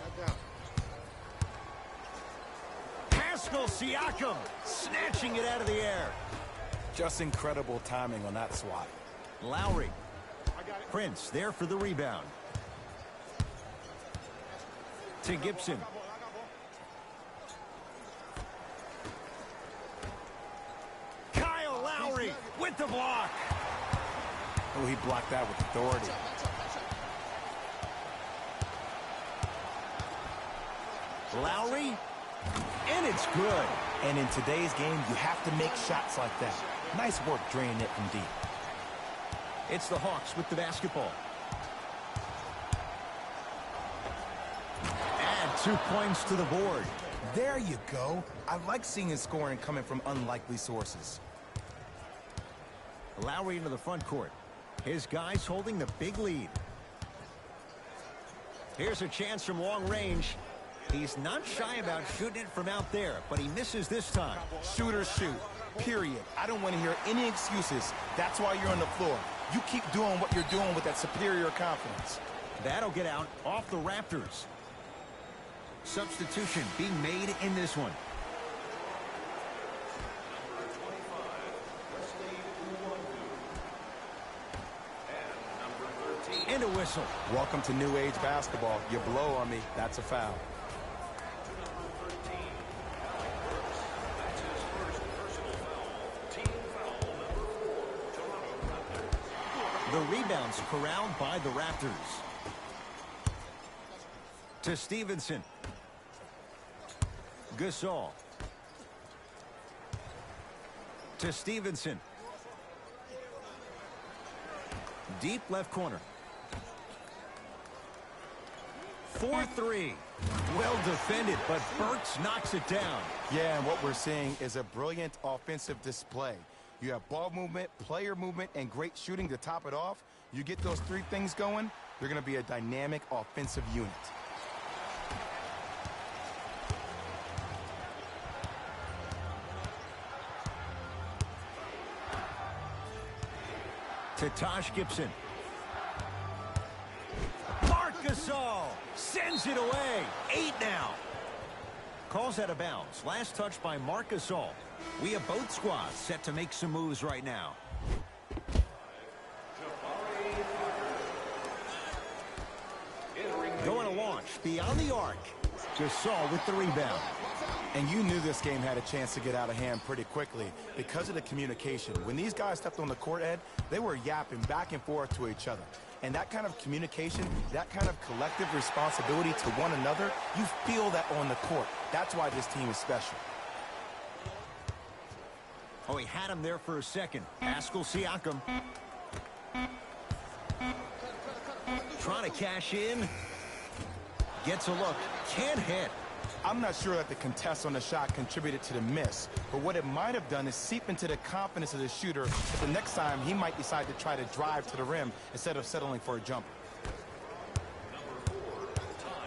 Pascal Siakam snatching it out of the air. Just incredible timing on that swat. Lowry. Prince there for the rebound. To Gibson. Kyle Lowry with the block. Oh, he blocked that with authority. Lowry, and it's good. And in today's game, you have to make shots like that. Nice work draining it from deep. It's the Hawks with the basketball. Add 2 points to the board. There you go. I like seeing his scoring coming from unlikely sources. Lowry into the front court. His guys holding the big lead. Here's a chance from long range. He's not shy about shooting it from out there, but he misses this time. Shooters shoot, period. I don't want to hear any excuses. That's why you're on the floor. You keep doing what you're doing with that superior confidence. That'll get out off the Raptors. Substitution being made in this one. And a whistle. Welcome to new age basketball. You blow on me, that's a foul. The rebounds corralled by the Raptors. To Stevenson. Gasol. To Stevenson. Deep left corner. 4-3. Well defended, but Burks knocks it down. Yeah, and what we're seeing is a brilliant offensive display. You have ball movement, player movement, and great shooting to top it off. You get those three things going, you're going to be a dynamic offensive unit. To Taj Gibson. Marc Gasol sends it away. 8 now. Calls out of bounds. Last touch by Marc Gasol. We have both squads set to make some moves right now. Going to launch beyond the arc. Gasol with the rebound. And you knew this game had a chance to get out of hand pretty quickly because of the communication. When these guys stepped on the court, Ed, they were yapping back and forth to each other. And that kind of communication, that kind of collective responsibility to one another, you feel that on the court. That's why this team is special. Oh, he had him there for a second. Pascal Siakam. Trying to cash in. Gets a look. Can't hit. I'm not sure that the contest on the shot contributed to the miss, but what it might have done is seep into the confidence of the shooter that the next time he might decide to try to drive to the rim instead of settling for a jumper.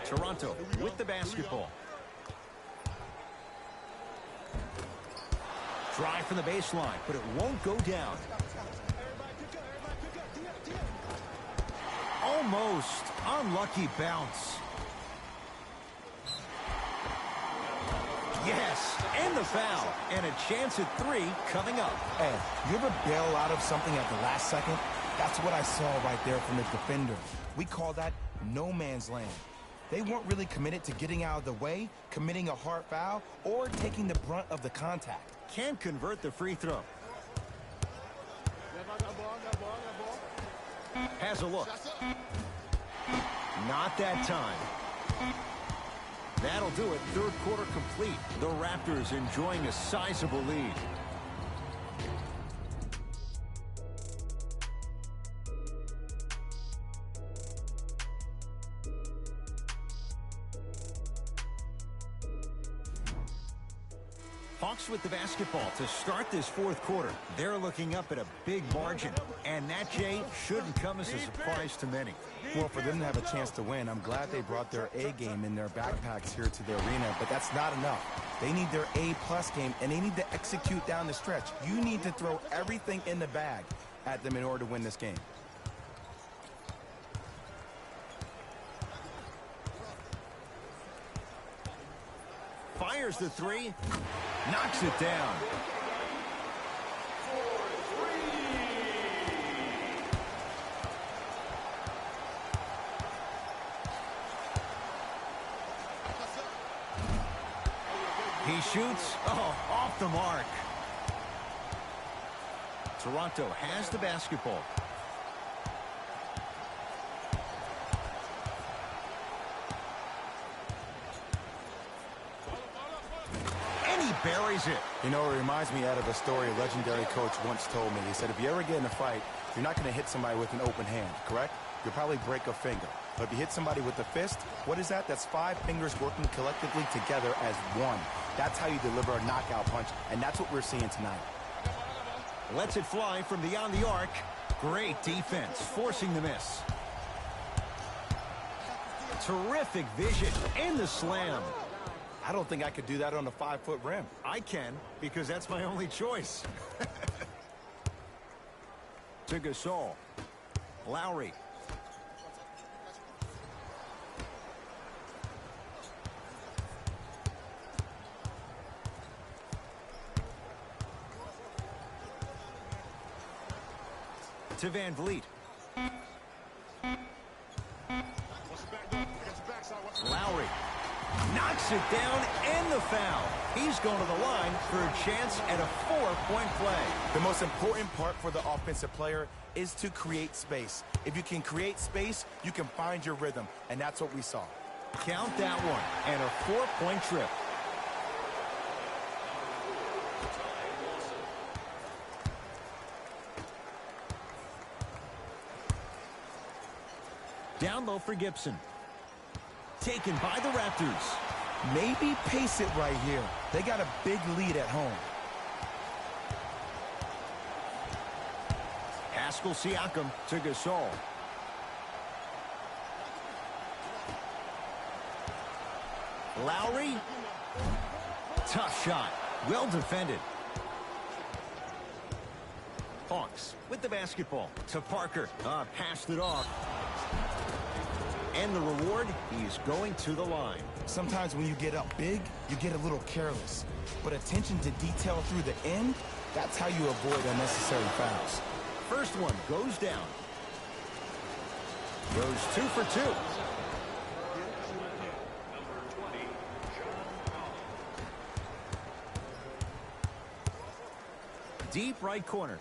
Toronto with the basketball. Drive from the baseline, but it won't go down. Almost unlucky bounce. Yes, and the foul, and a chance at 3 coming up. Ed, you ever bail out of something at the last second? That's what I saw right there from the defender. We call that no man's land. They weren't really committed to getting out of the way, committing a hard foul, or taking the brunt of the contact. Can't convert the free throw. Has a look. Not that time. That'll do it. Third quarter complete. The Raptors enjoying a sizable lead. Hawks with the basketball to start this fourth quarter. They're looking up at a big margin, and that, Jay, shouldn't come as a surprise to many. Well, for them to have a chance to win, I'm glad they brought their A game in their backpacks here to the arena, but that's not enough. They need their A-plus game, and they need to execute down the stretch. You need to throw everything in the bag at them in order to win this game. Fires the 3, knocks it down. He shoots, off the mark. Toronto has the basketball. Buries it. You know, it reminds me out of a story a legendary coach once told me. He said, if you ever get in a fight, you're not going to hit somebody with an open hand, correct? You'll probably break a finger. But if you hit somebody with a fist, what is that? That's 5 fingers working collectively together as one. That's how you deliver a knockout punch, and that's what we're seeing tonight. Lets it fly from beyond the arc. Great defense, forcing the miss. Terrific vision, and the slam. I don't think I could do that on a 5-foot rim. I can, because that's my only choice. To Gasol. Lowry. To Van Vliet. Lowry. Knocks it down and the foul. He's going to the line for a chance at a 4-point play. The most important part for the offensive player is to create space. If you can create space, you can find your rhythm, and that's what we saw. Count that one, and a 4-point trip. Down low for Gibson. Taken by the Raptors. Maybe pace it right here. They got a big lead at home. Pascal Siakam to Gasol. Lowry. Tough shot. Well defended. Hawks with the basketball to Parker. Passed it off. And the reward, he's going to the line. Sometimes when you get up big, you get a little careless. But attention to detail through the end, that's how you avoid unnecessary fouls. First one goes down. Goes 2 for 2. Deep right corner.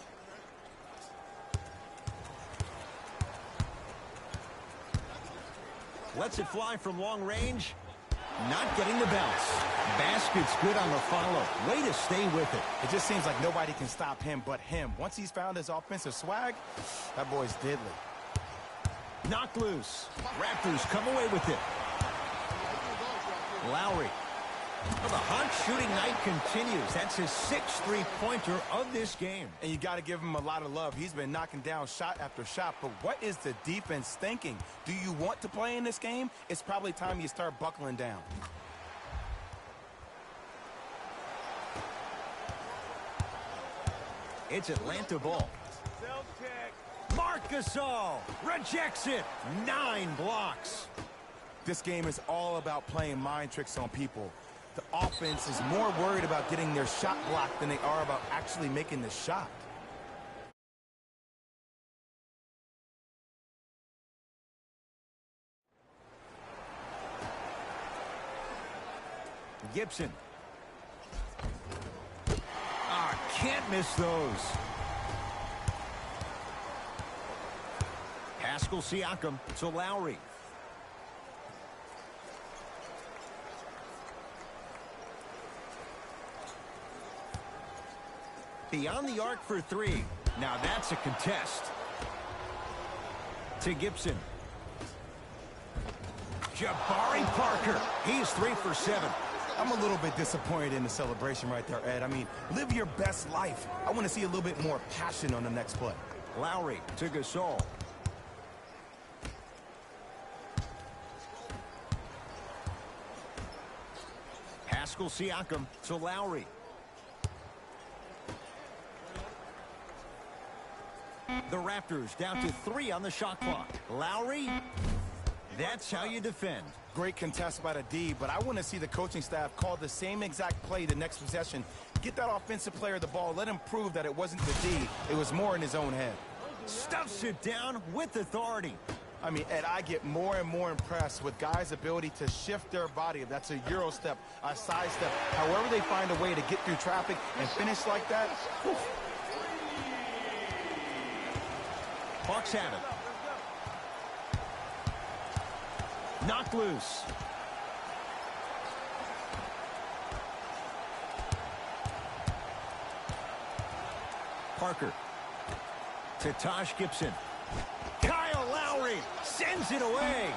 Lets it fly from long range. Not getting the bounce. Basket's good on the follow. Way to stay with it. It just seems like nobody can stop him but him. Once he's found his offensive swag, that boy's deadly. Knocked loose. Raptors come away with it. Lowry Well, the hot shooting night continues. That's his 6th three-pointer of this game. And you got to give him a lot of love. He's been knocking down shot after shot. But what is the defense thinking? Do you want to play in this game? It's probably time you start buckling down. It's Atlanta ball. Marc Gasol rejects it. 9 blocks. This game is all about playing mind tricks on people. The offense is more worried about getting their shot blocked than they are about actually making the shot. Gibson. Can't miss those. Pascal Siakam to Lowry. Beyond the arc for 3. Now that's a contest. To Gibson. Jabari Parker. He's 3 for 7. I'm a little bit disappointed in the celebration right there, Ed. I mean, live your best life. I want to see a little bit more passion on the next play. Lowry to Gasol. Pascal Siakam to Lowry. The Raptors down to 3 on the shot clock. Lowry, that's how you defend. Great contest by the D, but I want to see the coaching staff call the same exact play the next possession. Get that offensive player the ball. Let him prove that it wasn't the D. It was more in his own head. Stuffs it down with authority. I mean, Ed, I get more and more impressed with guys' ability to shift their body. If that's a Euro step, a side step, however they find a way to get through traffic and finish like that. Whew. Hawks have it. Knocked loose. Parker to Taj Gibson. Kyle Lowry sends it away.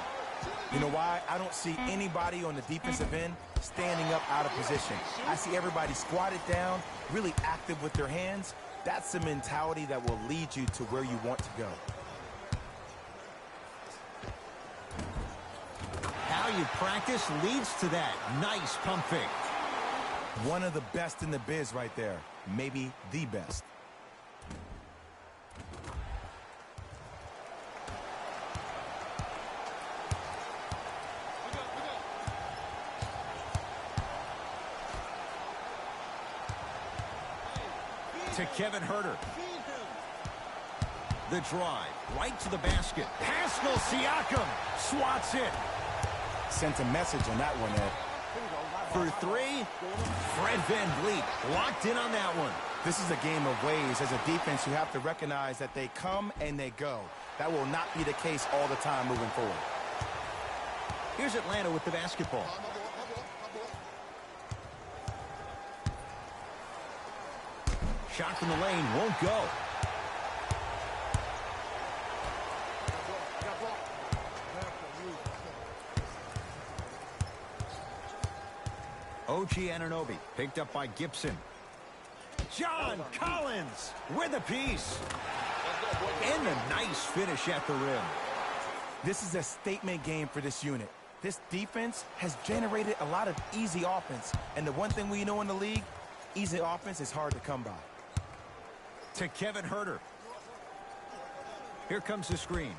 You know why? I don't see anybody on the defensive end standing up out of position. I see everybody squatted down, really active with their hands. That's the mentality that will lead you to where you want to go. How you practice leads to that. Nice pump fake. One of the best in the biz right there. Maybe the best. To Kevin Huerter. The drive right to the basket. Pascal Siakam swats it. Sent a message on that one, Ed. For 3, Fred VanVleet locked in on that one. This is a game of ways. As a defense, you have to recognize that they come and they go. That will not be the case all the time moving forward. Here's Atlanta with the basketball. Shot from the lane won't go. OG Anunoby picked up by Gibson. John Collins with a piece. And a nice finish at the rim. This is a statement game for this unit. This defense has generated a lot of easy offense. And the one thing we know in the league, easy offense is hard to come by. To Kevin Huerter. Here comes the screen.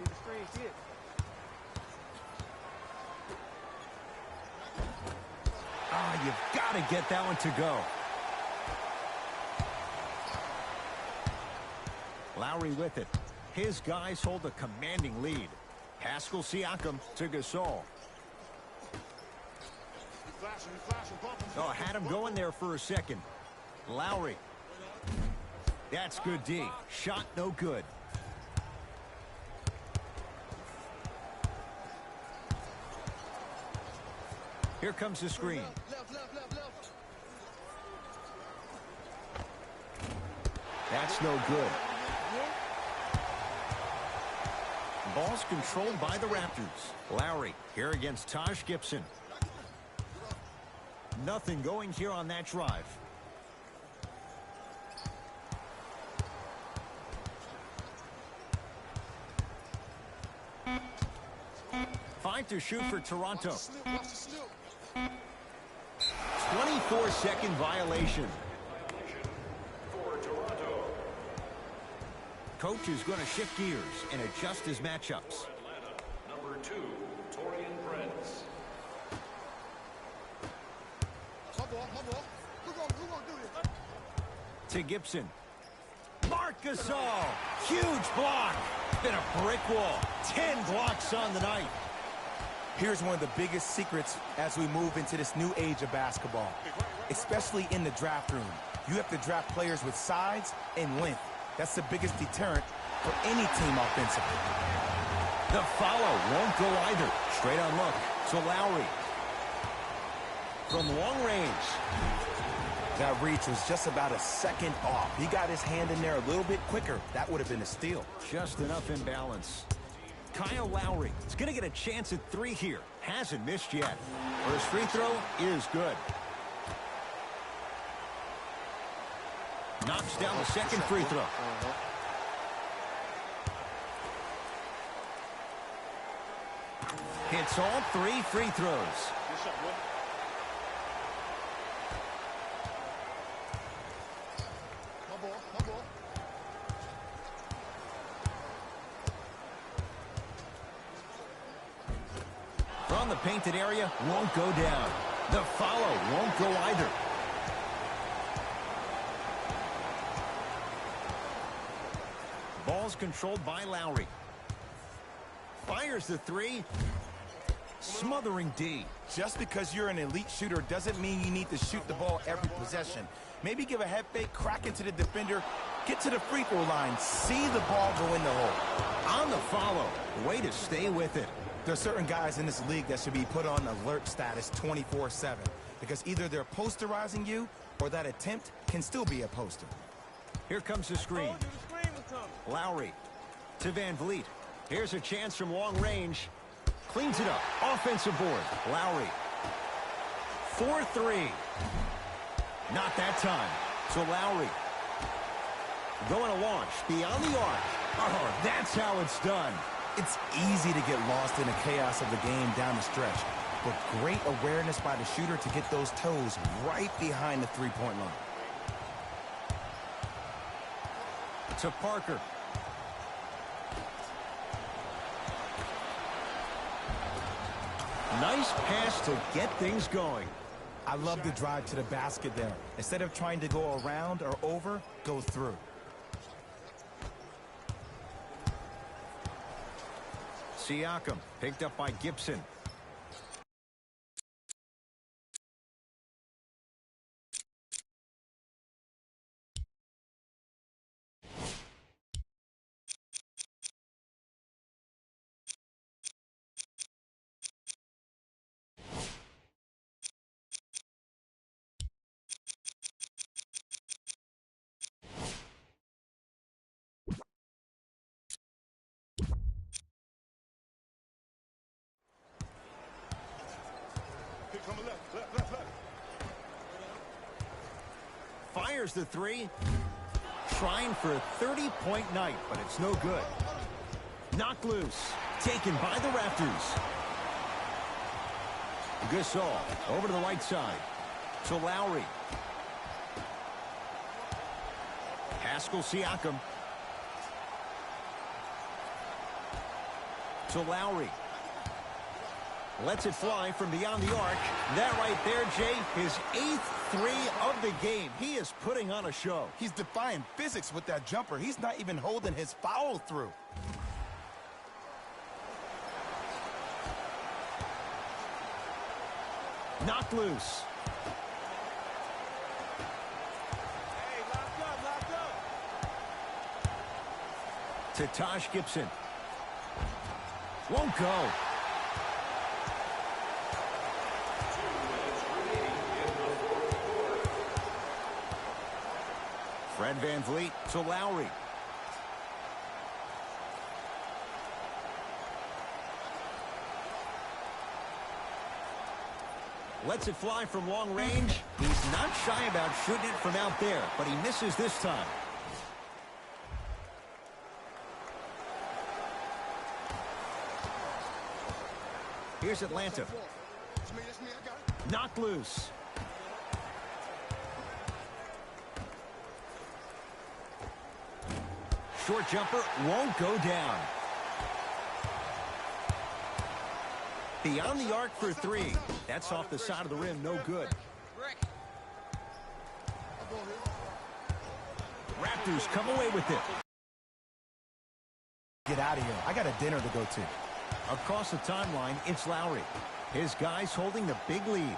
You've got to get that one to go. Lowry with it. His guys hold a commanding lead. Pascal Siakam to Gasol. Oh, had him going there for a second. Lowry. That's good D. Shot no good. Here comes the screen. That's no good. Ball's controlled by the Raptors. Lowry here against Taj Gibson. Nothing going here on that drive. Five to shoot for Toronto. 24-second violation. For Toronto. Coach is going to shift gears and adjust his matchups. Atlanta, number 2, Torian Prince. My ball. Who gonna do this? To Gibson. Marc Gasol. Huge block. Been a brick wall. 10 blocks on the night. Here's one of the biggest secrets as we move into this new age of basketball, especially in the draft room. You have to draft players with size and length. That's the biggest deterrent for any team offensively. The follow won't go either. Straight on look to Lowry. From long range. That reach was just about a second off. He got his hand in there a little bit quicker. That would have been a steal. Just enough imbalance. Kyle Lowry is going to get a chance at 3 here. Hasn't missed yet. First free throw is good. Knocks down the second free throw. Hits all 3 free throws. My ball. From the painted area, won't go down. The follow won't go either. Ball's controlled by Lowry. Fires the 3. Smothering D. Just because you're an elite shooter doesn't mean you need to shoot the ball every possession. Maybe give a head fake, crack into the defender, get to the free throw line, see the ball go in the hole. On the follow. Way to stay with it. There are certain guys in this league that should be put on alert status 24/7 because either they're posterizing you or that attempt can still be a poster. Here comes the screen. Lowry to Van Vliet. Here's a chance from long range. Cleans it up. Offensive board. Lowry. 4-3. Not that time. So Lowry. Going to launch. Beyond the arc. Oh, that's how it's done. It's easy to get lost in the chaos of the game down the stretch, but great awareness by the shooter to get those toes right behind the three-point line. To Parker. Nice pass to get things going. I love the drive to the basket there. Instead of trying to go around or over, go through. Siakam picked up by Gibson. Fires the 3. Trying for a 30-point night, but it's no good. Knocked loose. Taken by the rafters. Gasol over to the right side. To Lowry. Pascal Siakam. To Lowry. Lets it fly from beyond the arc. That right there, Jay, his 8th 3 of the game. He is putting on a show. He's defying physics with that jumper. He's not even holding his foul through. Knocked loose. Hey, locked up. To Taj Gibson. Won't go. Fred Van Vliet to Lowry. Lets it fly from long range. He's not shy about shooting it from out there, but he misses this time. Here's Atlanta. Knocked loose. Short jumper won't go down. Beyond the arc for three. That's off the side of the rim, no good. Raptors come away with it. Get out of here. I got a dinner to go to. Across the timeline, it's Lowry. His guys holding the big lead.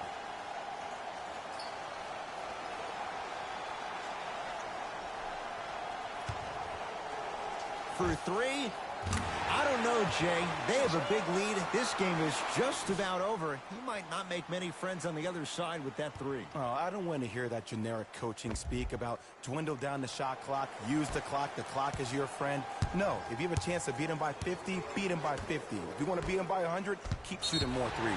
For three. I don't know, Jay. They have a big lead. This game is just about over. He might not make many friends on the other side with that three. Oh, I don't want to hear that generic coaching speak about dwindle down the shot clock, use the clock is your friend. No, if you have a chance to beat him by 50, beat him by 50. If you want to beat him by 100, keep shooting more threes.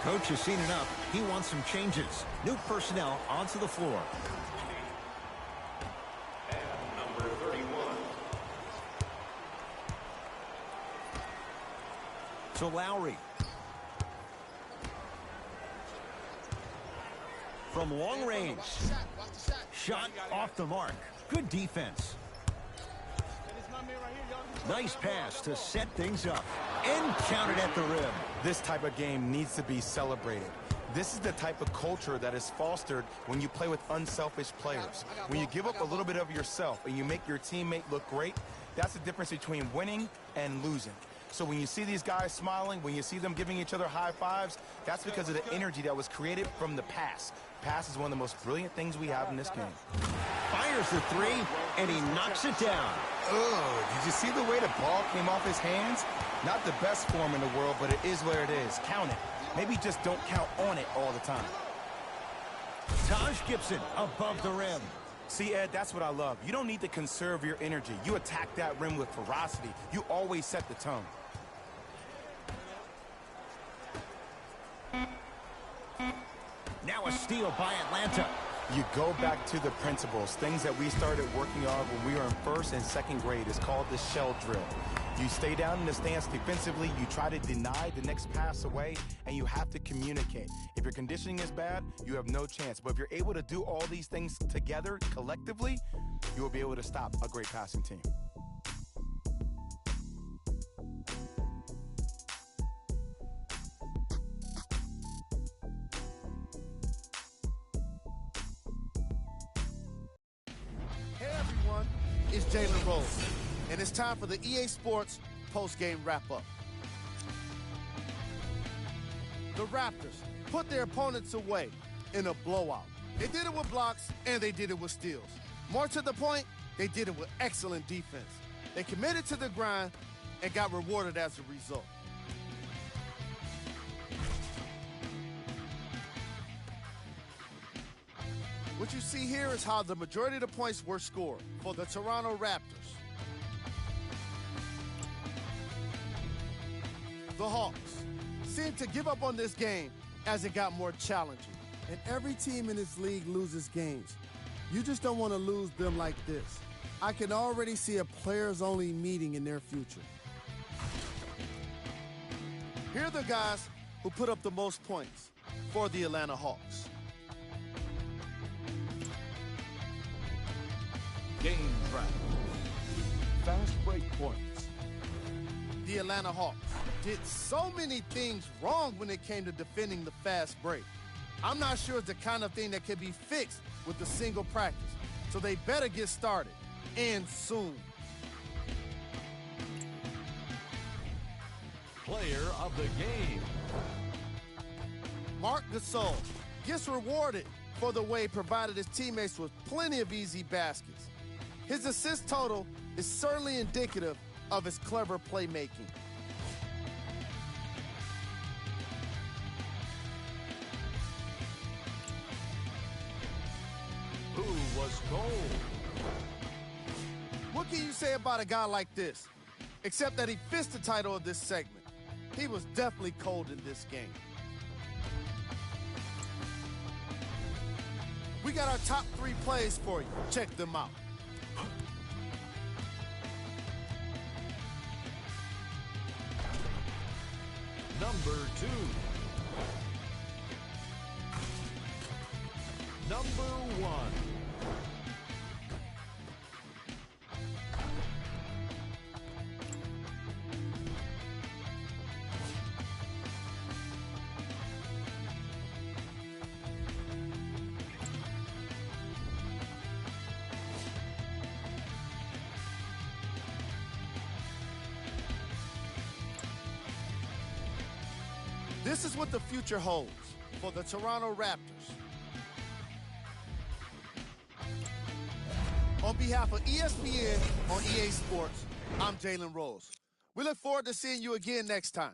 Coach has seen enough. He wants some changes. New personnel onto the floor. So Lowry. From long range. Shot off the mark. Good defense. Nice pass to set things up. And counted at the rim. This type of game needs to be celebrated. This is the type of culture that is fostered when you play with unselfish players. When you give up a little bit of yourself and you make your teammate look great, that's the difference between winning and losing. So when you see these guys smiling, when you see them giving each other high fives, that's because of the energy that was created from the pass. Pass is one of the most brilliant things we have in this game. Fires the three, and he knocks it down. Oh, did you see the way the ball came off his hands? Not the best form in the world, but it is what it is. Count it. Maybe just don't count on it all the time. Taj Gibson above the rim. See, Ed, that's what I love. You don't need to conserve your energy. You attack that rim with ferocity. You always set the tone. Now a steal by Atlanta. You go back to the principles, things that we started working on when we were in first and second grade. It's called the shell drill. You stay down in the stance defensively, you try to deny the next pass away, and you have to communicate. If your conditioning is bad, you have no chance. But if you're able to do all these things together, collectively, you will be able to stop a great passing team. Hey everyone, it's Jalen Rose, and it's time for the EA Sports post-game wrap-up. The Raptors put their opponents away in a blowout. They did it with blocks, and they did it with steals. More to the point, they did it with excellent defense. They committed to the grind and got rewarded as a result. What you see here is how the majority of the points were scored for the Toronto Raptors. The Hawks seemed to give up on this game as it got more challenging. And every team in this league loses games. You just don't want to lose them like this. I can already see a players-only meeting in their future. Here are the guys who put up the most points for the Atlanta Hawks. Game track. Fast break points. The Atlanta Hawks did so many things wrong when it came to defending the fast break. I'm not sure it's the kind of thing that can be fixed with a single practice, so they better get started, and soon. Player of the game. Marc Gasol gets rewarded for the way he provided his teammates with plenty of easy baskets. His assist total is certainly indicative of his clever playmaking. Who was gold? What can you say about a guy like this, except that he fits the title of this segment? He was definitely cold in this game. We got our top 3 plays for you. Check them out. Number 2. Number 1. This is what the future holds for the Toronto Raptors. On behalf of ESPN on EA Sports, I'm Jalen Rose. We look forward to seeing you again next time.